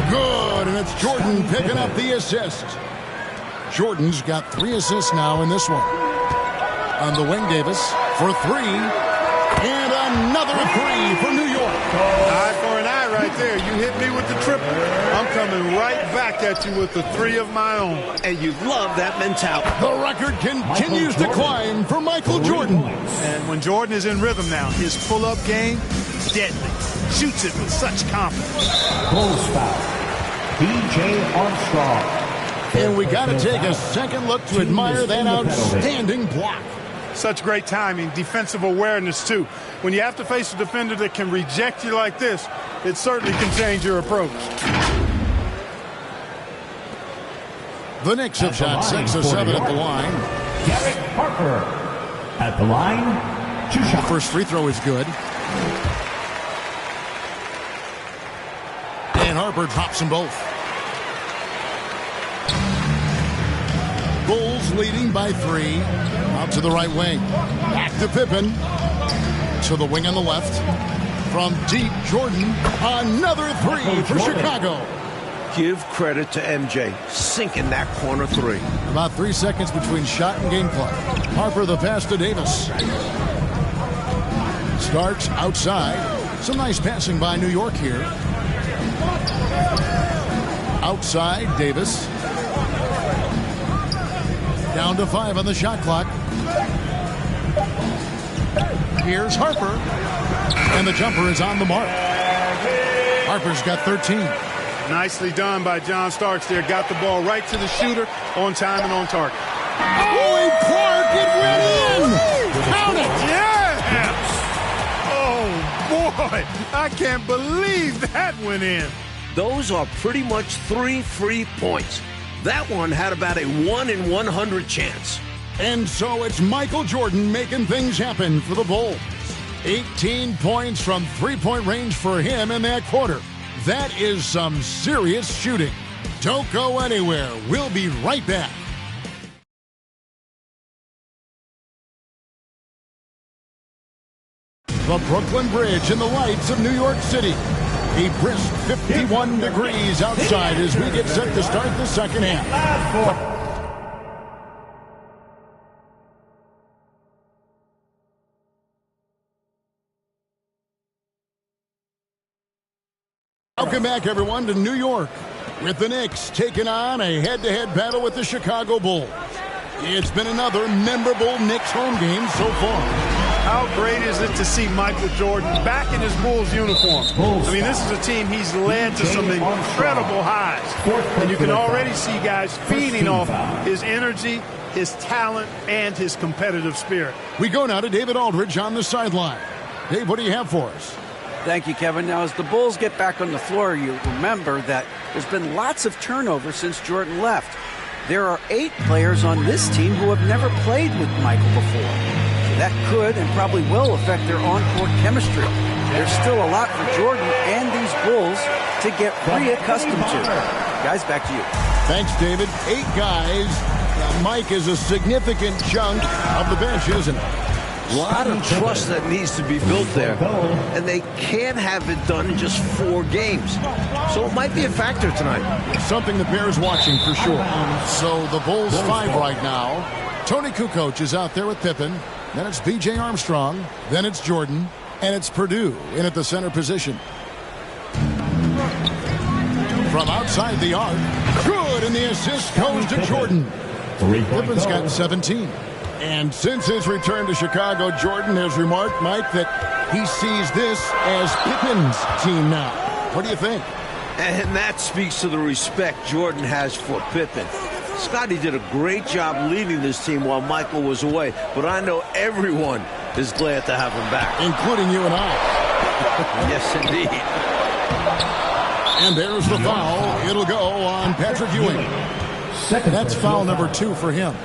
Good, and it's Jordan picking up the assist. Jordan's got 3 assists now in this one. On the wing, Davis for 3. And another 3 for New York. Eye for an eye right there. You hit me with the triple. I'm coming right back at you with the 3 of my own. And you love that mentality. The record continues to climb for Michael Jordan. And when Jordan is in rhythm now, his pull-up game, deadly. Shoots it with such confidence. Bulls foul. B.J. Armstrong. And we got to take a second look to admire that outstanding block. Such great timing, defensive awareness, too. When you have to face a defender that can reject you like this, it certainly can change your approach. The Knicks have shot 6 of 7 at the line. Derek Harper at the line. 2 shots. First free throw is good. And Harper drops them both. Bulls leading by 3. Out to the right wing. Back to Pippen. To the wing on the left. From deep, Jordan. Another 3 for Chicago. Give credit to MJ, sinking that corner 3. About 3 seconds between shot and game clock. Harper the pass to Davis. Starks outside. Some nice passing by New York here. Outside, Davis. Down to 5 on the shot clock. Here's Harper. And the jumper is on the mark. Harper's got 13. Nicely done by John Starks there. Got the ball right to the shooter on time and on target. Oh, Clark, it went in! Count it! Yes! Oh, boy. I can't believe that went in. Those are pretty much 3 free points. That one had about a 1 in 100 chance. And so it's Michael Jordan making things happen for the Bulls. 18 points from three-point range for him in that quarter. That is some serious shooting. Don't go anywhere. We'll be right back. The Brooklyn Bridge and the lights of New York City. A brisk 51 degrees outside as we get set to start the second half. Welcome back, everyone, to New York, with the Knicks taking on a head-to-head battle with the Chicago Bulls. It's been another memorable Knicks home game so far. How great is it to see Michael Jordan back in his Bulls uniform? I mean, this is a team he's led to some incredible highs. And you can already see guys feeding off his energy, his talent, and his competitive spirit. We go now to David Aldridge on the sideline. Dave, what do you have for us? Thank you, Kevin. Now, as the Bulls get back on the floor, you remember that there's been lots of turnover since Jordan left. There are 8 players on this team who have never played with Michael before. That could and probably will affect their on-court chemistry. There's still a lot for Jordan and these Bulls to get reaccustomed to. Guys, back to you. Thanks, David. 8 guys. Mike is a significant chunk of the bench, isn't it? A lot of trust that needs to be built there, and they can't have it done in just 4 games. So it might be a factor tonight. Something the Bears watching for sure. So the Bulls 5 right now. Tony Kukoc is out there with Pippen. Then it's B.J. Armstrong. Then it's Jordan. And it's Purdue in at the center position. From outside the arc. Good, and the assist goes to Jordan. Pippen's got 17. And since his return to Chicago, Jordan has remarked, Mike, that he sees this as Pippen's team now. What do you think? And that speaks to the respect Jordan has for Pippen. Scotty did a great job leading this team while Michael was away, but I know everyone is glad to have him back. Including you and I. Yes, indeed. And there's the foul. It'll go on Patrick Ewing. That's foul number 2 for him.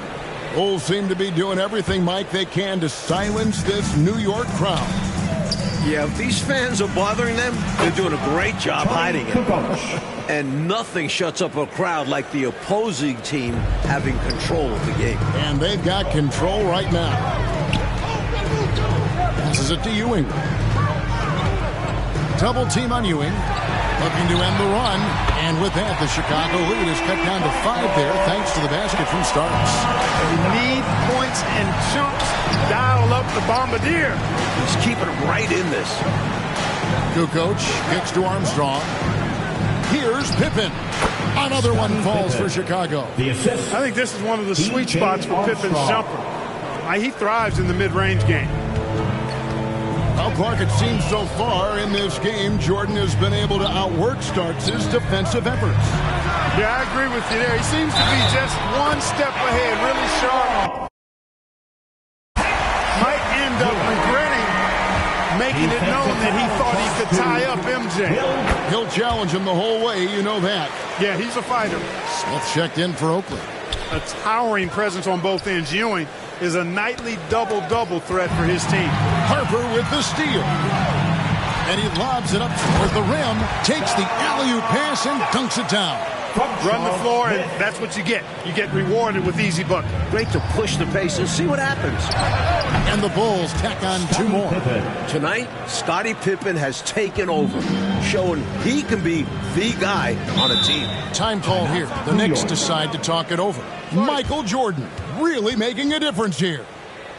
Bulls seem to be doing everything, Mike, they can to silence this New York crowd. Yeah, if these fans are bothering them, they're doing a great job hiding it. And nothing shuts up a crowd like the opposing team having control of the game. And they've got control right now. Passes it to Ewing. Double team on Ewing. Looking to end the run. And with that, the Chicago lead is cut down to 5 there, thanks to the basket from Starks. You need points and chunks. Dial up the Bombardier. He's keeping them right in this. Kukoc kicks to Armstrong. Here's Pippen. Another one falls for Chicago. I think this is one of the sweet spots for Pippen's jumper. He thrives in the mid-range game. Well, Clark, it seems so far in this game, Jordan has been able to outwork Starks' defensive efforts. Yeah, I agree with you there. He seems to be just one step ahead, really sharp. Might end up regretting making it known that he thought he could tie up MJ. He'll challenge him the whole way, you know that. Yeah, he's a fighter. Smith checked in for Oakley. A towering presence on both ends. Ewing is a nightly double-double threat for his team. Harper with the steal. And he lobs it up toward the rim, takes the alley-oop pass and dunks it down. Run the floor, and that's what you get. You get rewarded with easy bucket. Great to push the pace and see what happens. And the Bulls tack on 2 more. Tonight, Scottie Pippen has taken over, showing he can be the guy on a team. Time call here. The Knicks decide to talk it over. Michael Jordan really making a difference here.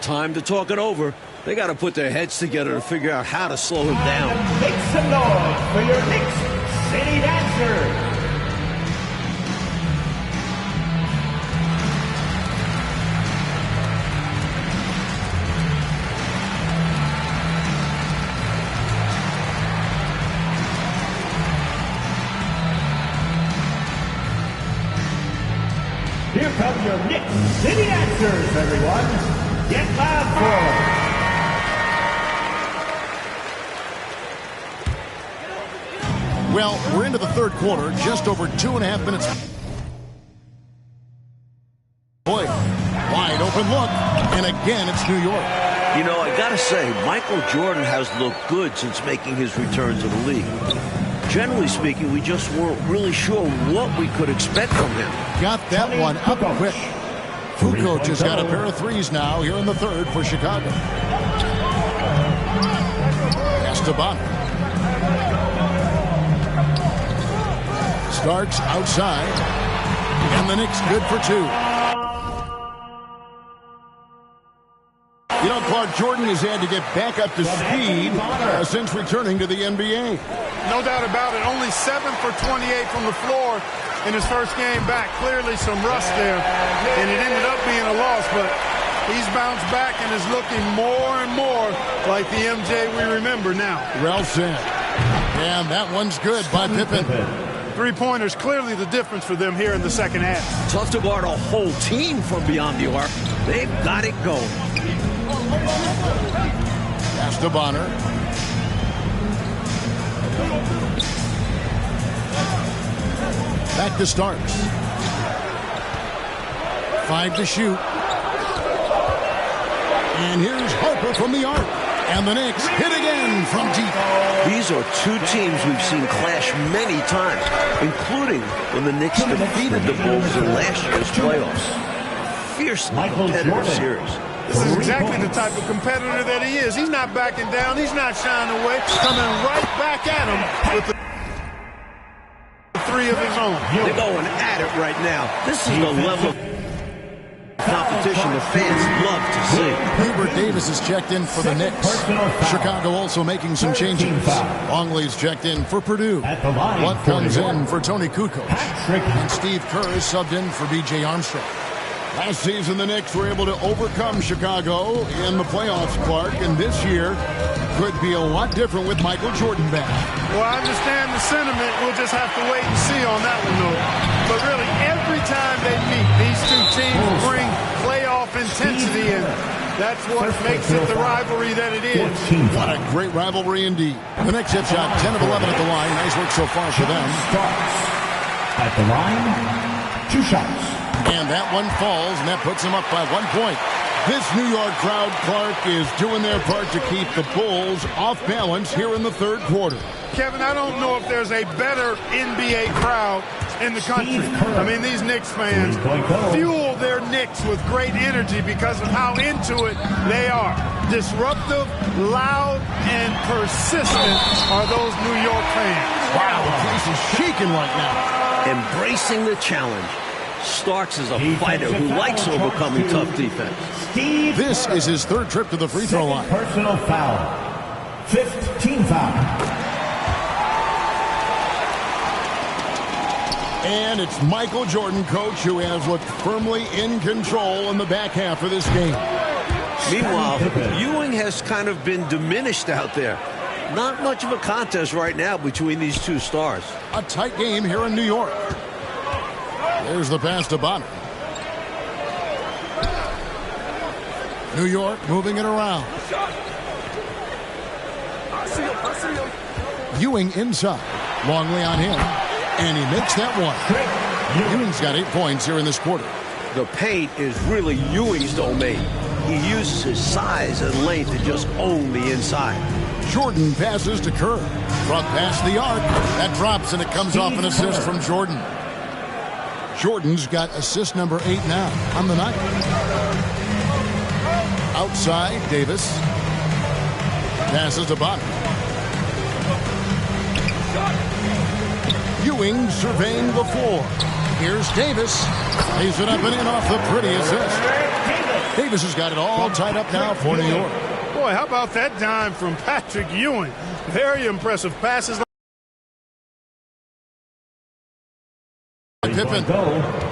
Time to talk it over. They got to put their heads together to figure out how to slow him down. Make some noise for your Knicks City Dancers. Here come your Knicks City Dancers, everyone. Get loud for them. Well, we're into the third quarter, just over 2.5 minutes. Boy, wide open look, and again it's New York. You know, I gotta say, Michael Jordan has looked good since making his return to the league. Generally speaking, we just weren't really sure what we could expect from him. Got that one up quick. Kukoc has got a pair of threes now here in the third for Chicago. Esteban. Starks outside. And the Knicks good for 2. You know, Clark, Jordan has had to get back up to speed since returning to the NBA. No doubt about it. Only 7 for 28 from the floor in his first game back. Clearly some rust there, and it ended up being a loss, but he's bounced back and is looking more and more like the MJ we remember now. Well said. And that one's good by Pippen. 3-pointers, clearly the difference for them here in the second half. Tough to guard a whole team from beyond the arc. They've got it going. Esteban. Back to Starks. 5 to shoot. And here's Harper from the arc. And the Knicks hit again from deep. These are 2 teams we've seen clash many times, including when the Knicks defeated the Bulls in last year's playoffs. Fiercely competitive series. This is exactly the type of competitor that he is. He's not backing down. He's not shying away. Coming right back at him with the 3 of his own. They're going at it right now. This is the level of competition the fans love to see. Hubert Davis is checked in for the Knicks. Chicago also making some changes. Longley's checked in for Purdue. Blunt comes in for Tony Kukoc. And Steve Kerr is subbed in for B.J. Armstrong. Last season, the Knicks were able to overcome Chicago in the playoffs, Clark, and this year could be a lot different with Michael Jordan back. Well, I understand the sentiment. We'll just have to wait and see on that one, though. But really, every time they meet, these 2 teams bring playoff intensity, and that's what makes it the rivalry that it is. What a great rivalry indeed. The Knicks have shot 10 of 11 at the line. Nice work so far for them. At the line, 2 shots. And that one falls, and that puts them up by 1 point. This New York crowd, Clark, is doing their part to keep the Bulls off balance here in the third quarter. Kevin, I don't know if there's a better NBA crowd in the country. I mean, these Knicks fans fuel their Knicks with great energy because of how into it they are. Disruptive, loud, and persistent are those New York fans. Wow, the place is shaking right now. Embracing the challenge. Starks is a fighter who likes overcoming tough defense. This is his third trip to the free throw line. Personal foul. Fifth team foul. And it's Michael Jordan, coach, who has looked firmly in control in the back half of this game. Meanwhile, Ewing has kind of been diminished out there. Not much of a contest right now between these two stars. A tight game here in New York. There's the pass to Bonner. New York moving it around. Ewing inside. Longley on him. And he makes that one. Ewing's got 8 points here in this quarter. The paint is really Ewing's domain. He uses his size and length to just own the inside. Jordan passes to Kerr. Front past the arc. That drops, and it comes off an assist from Jordan. Jordan's got assist number 8 now on the night. Outside, Davis. Passes to Bonner. Ewing surveying the floor. Here's Davis. Lays it up and in off the pretty assist. Davis has got it all tied up now for New York. Boy, how about that dime from Patrick Ewing? Very impressive passes. Pippen.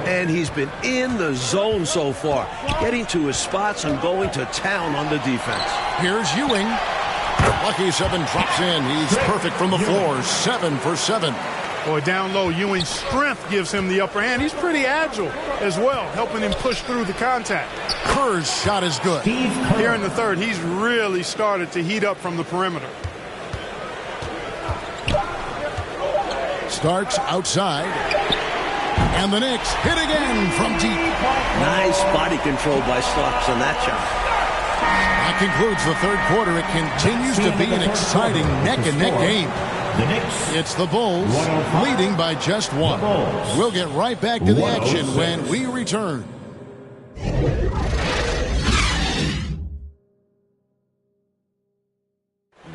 And he's been in the zone so far, getting to his spots and going to town on the defense. Here's Ewing. Lucky 7 drops in. He's perfect from the floor. 7 for 7. Boy, down low, Ewing's strength gives him the upper hand. He's pretty agile as well, helping him push through the contact. Kerr's shot is good. Here in the third, he's really started to heat up from the perimeter. Starks outside. And the Knicks hit again from deep. Nice body control by Starks on that shot. That concludes the third quarter. It continues to be an exciting neck-and-neck game. It's the Bulls leading by just 1. We'll get right back to the action when we return.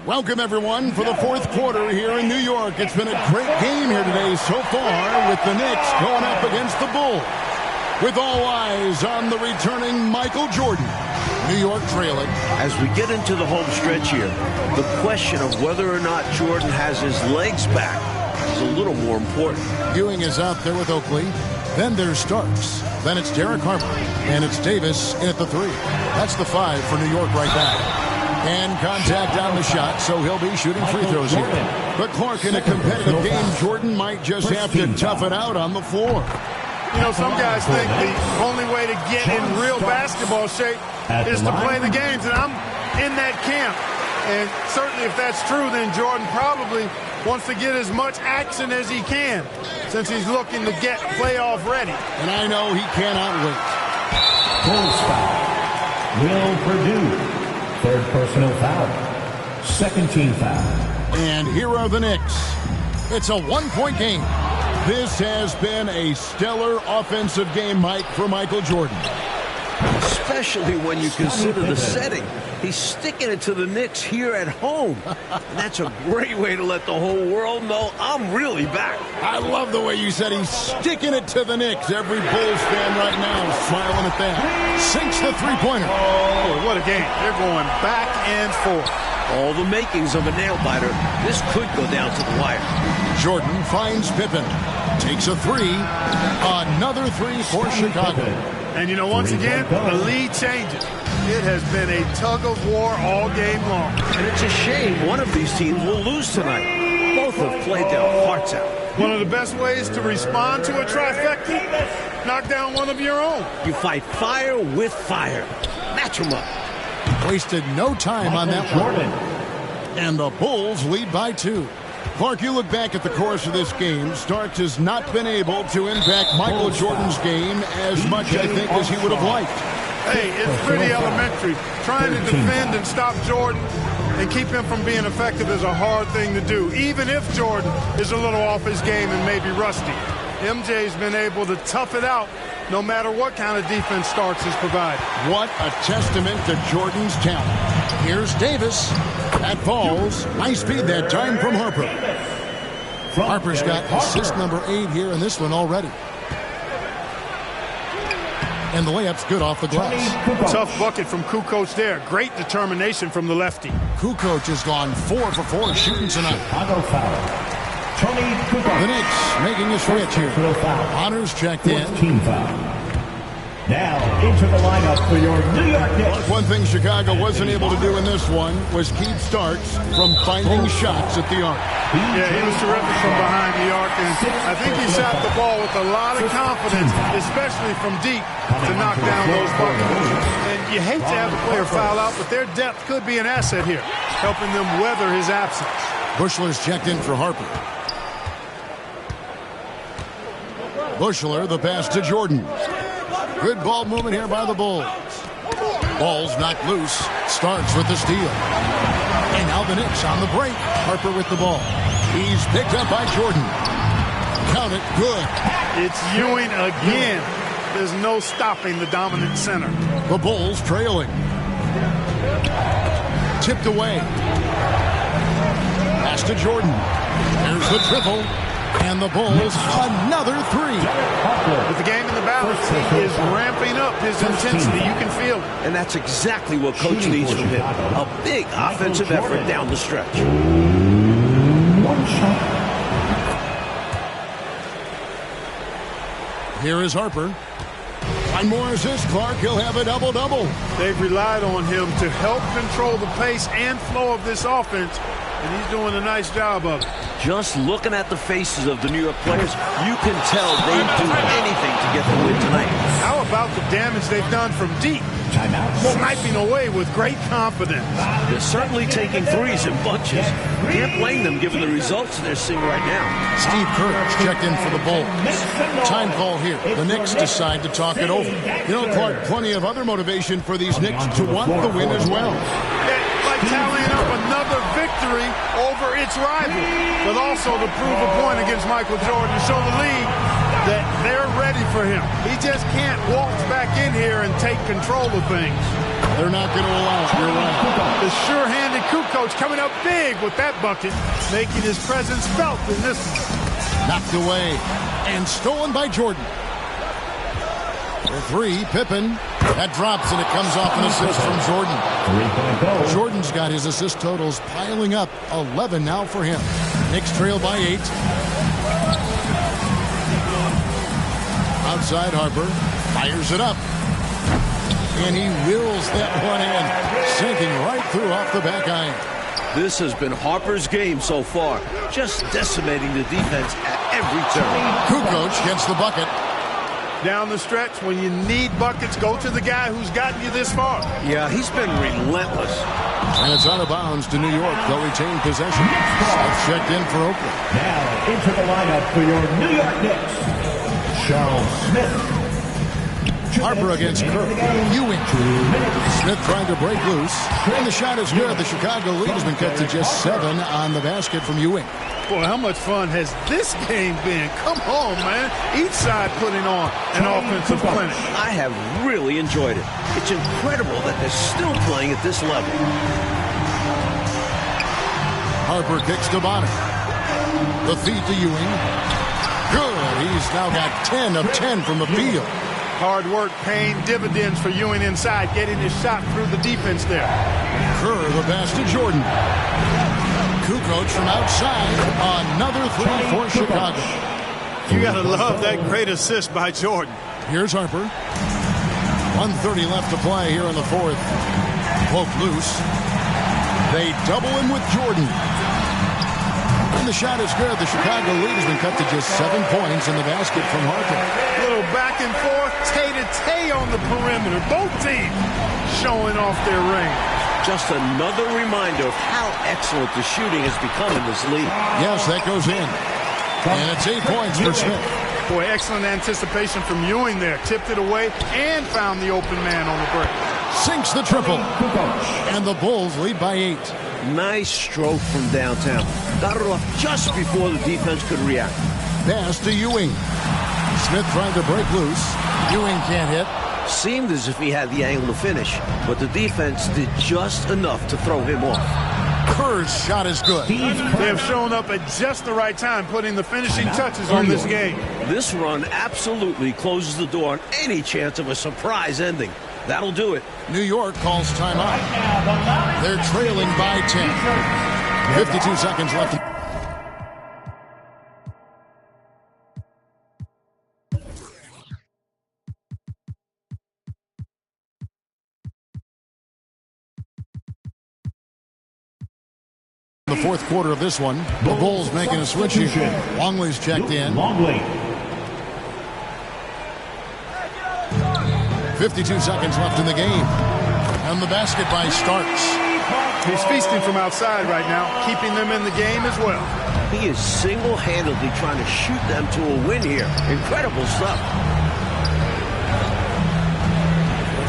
Welcome, everyone, for the fourth quarter here in New York. It's been a great game here today so far, with the Knicks going up against the Bulls. With all eyes on the returning Michael Jordan. New York trailing. As we get into the home stretch here, the question of whether or not Jordan has his legs back is a little more important. Ewing is out there with Oakley. Then there's Starks. Then it's Derek Harper. And it's Davis in at the 3. That's the 5 for New York right now. And contact on the shot, so he'll be shooting free throws here. But Clark, in a competitive game, Jordan might just have to tough it out on the floor. You know, some guys think the only way to get in real basketball shape is to play the games, and I'm in that camp. And certainly if that's true, then Jordan probably wants to get as much action as he can, since he's looking to get playoff ready. And I know he cannot wait. Bulls foul. Will Perdue. Third personal foul. Second team foul. And here are the Knicks. It's a 1-point game. This has been a stellar offensive game, Mike, for Michael Jordan. Especially when you consider the setting. He's sticking it to the Knicks here at home. And that's a great way to let the whole world know I'm really back. I love the way you said he's sticking it to the Knicks. Every Bulls fan right now is smiling at that. Sinks the three-pointer. Oh, what a game. They're going back and forth. All the makings of a nail-biter. This could go down to the wire. Jordan finds Pippen. Takes a 3. Another 3 for Chicago. And, you know, once again, the lead changes. It has been a tug-of-war all game long. And it's a shame one of these teams will lose tonight. Both have played their hearts out. One of the best ways to respond to a trifecta, knock down one of your own. You fight fire with fire. Match them up. Wasted no time on that one. And the Bulls lead by 2. Clark, you look back at the course of this game. Starks has not been able to impact Michael Jordan's game as much, I think, as he would have liked. Hey, it's pretty elementary. Trying to defend and stop Jordan and keep him from being effective is a hard thing to do, even if Jordan is a little off his game and maybe rusty. MJ's been able to tough it out no matter what kind of defense Starks has provided. What a testament to Jordan's talent. Here's Davis. That falls. Nice speed that time from Harper. Harper's got assist number 8 here in this one already. And the layup's good off the glass. Tough bucket from Kukoc there. Great determination from the lefty. Kukoc has gone 4 for 4 shooting tonight. Chicago foul. The Knicks making a switch here. Honors checked in. Team foul. Now into the lineup for your New York Knicks. One thing Chicago wasn't able to do in this one was keep Starks from finding shots at the arc. Yeah, he was terrific from behind the arc, and I think he shot the ball with a lot of confidence, especially from deep, to knock down those buckets. And you hate to have a player foul out, but their depth could be an asset here, helping them weather his absence. Bushler's checked in for Harper. Bushler, the pass to Jordan. Good ball movement here by the Bulls. Ball's knocked loose. Starks with the steal. And now the Knicks on the break. Harper with the ball. He's picked up by Jordan. Count it. Good. It's Ewing again. There's no stopping the dominant center. The Bulls trailing. Tipped away. Pass to Jordan. There's the triple. And the Bulls, another 3. With the game in the balance, he is ramping up his intensity. You can feel it. And that's exactly what Coach needs from him. A big offensive effort down the stretch. One shot. Here is Harper. One more assist, Clark. He'll have a double-double. They've relied on him to help control the pace and flow of this offense, and he's doing a nice job of it. Just looking at the faces of the New York players, you can tell they'd do anything to get the win tonight. How about the damage they've done from deep? Sniping away with great confidence. They're certainly taking threes in bunches. Can't blame them given the results they're seeing right now. Steve Kerr checked in for the Bulls. Time call here. The Knicks decide to talk it over. You know, Clark, plenty of other motivation for these Knicks to want the win as well. Like tallying up another victory over its rival, but also to prove a point against Michael Jordan and show the league that they're ready for him. He just can't waltz back in here and take control of things. They're not going to allow it. You're right. The sure-handed Kukoc coming up big with that bucket, making his presence felt in this one. Knocked away and stolen by Jordan. For 3, Pippen. That drops and it comes off an assist from Jordan. Jordan's got his assist totals piling up. 11 now for him. Knicks trail by 8. Outside Harper. Fires it up. And he wills that one in. Sinking right through off the back iron. This has been Harper's game so far. Just decimating the defense at every turn. Kukoc gets the bucket. Down the stretch, when you need buckets, go to the guy who's gotten you this far. Yeah, he's been relentless. And it's out of bounds to New York. They'll retain possession. South checked in for Oakland. Now into the lineup for your New York Knicks. Charles Smith. Harper against Kirk. Ewing. Smith trying to break loose. And the shot is good. The Chicago lead has been cut to just 7 on the basket from Ewing. Boy, how much fun has this game been? Come on, man. Each side putting on an offensive clinic. I have really enjoyed it. It's incredible that they're still playing at this level. Harper kicks to Bonner. The feed to Ewing. Good. He's now got 10 of 10 from the field. Hard work paying dividends for Ewing inside, getting his shot through the defense there. Kerr, the pass to Jordan. Kukoc from outside. Another 3 for Chicago. You got to love that great assist by Jordan. Here's Harper. 1:30 left to play here in the 4th. Poke loose. They double him with Jordan. And the shot is good. The Chicago lead has been cut to just 7 points in the basket from Harper. Little back and forth, tay-to-tay on the perimeter. Both teams showing off their range. Just another reminder of how excellent the shooting has become in this league. Yes, that goes in. And it's 8 points for Smith. Boy, excellent anticipation from Ewing there. Tipped it away and found the open man on the break. Sinks the triple. And the Bulls lead by 8. Nice stroke from downtown. Got it off just before the defense could react. Pass to Ewing. Smith trying to break loose. Ewing can't hit. Seemed as if he had the angle to finish, but the defense did just enough to throw him off. Kerr's shot is good. They have shown up at just the right time, putting the finishing touches on this game. This run absolutely closes the door on any chance of a surprise ending. That'll do it. New York calls timeout. They're trailing by 10. 52 seconds left. The fourth quarter of this one, the Bulls making a switch here. Longley's checked in. 52 seconds left in the game. And the basket by Starks. He's feasting from outside right now, keeping them in the game as well. He is single-handedly trying to shoot them to a win here. Incredible stuff.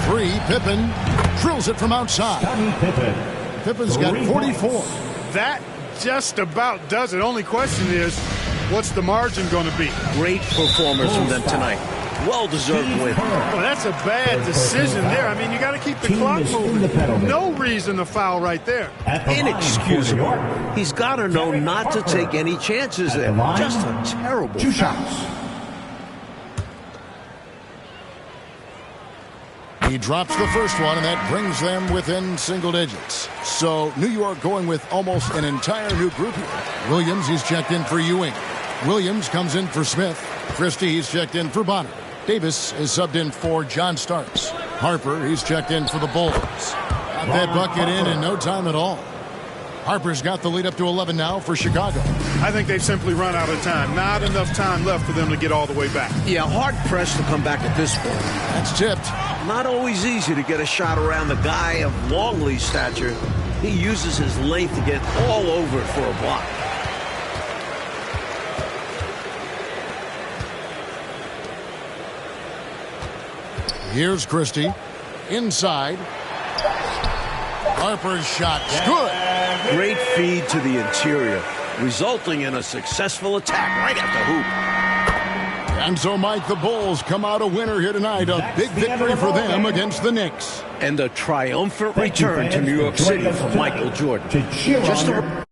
3, Pippen drills it from outside. Pippen's got 44. That just about does it. Only question is, what's the margin going to be? Great performance from them tonight. Well-deserved win. Well, that's a bad decision there. I mean, you got to keep the clock moving. No reason to foul right there. Inexcusable. He's got to know not to take any chances there. Just a terrible foul. He drops the first one, and that brings them within single digits. So New York going with almost an entire new group here. Williams, he's checked in for Ewing. Williams comes in for Smith. Christie, he's checked in for Bonner. Davis is subbed in for John Starks. Harper, he's checked in for the Bulls. Got that bucket in no time at all. Harper's got the lead up to 11 now for Chicago. I think they've simply run out of time. Not enough time left for them to get all the way back. Yeah, hard-pressed to come back at this point. That's tipped. Not always easy to get a shot around the guy of Longley's stature. He uses his length to get all over it for a block. Here's Christie. Inside. Harper's shot's good. Great feed to the interior, resulting in a successful attack right at the hoop. And so, Mike, the Bulls come out a winner here tonight. A big victory for them against the Knicks. And a triumphant return to New York City for Michael Jordan. Just a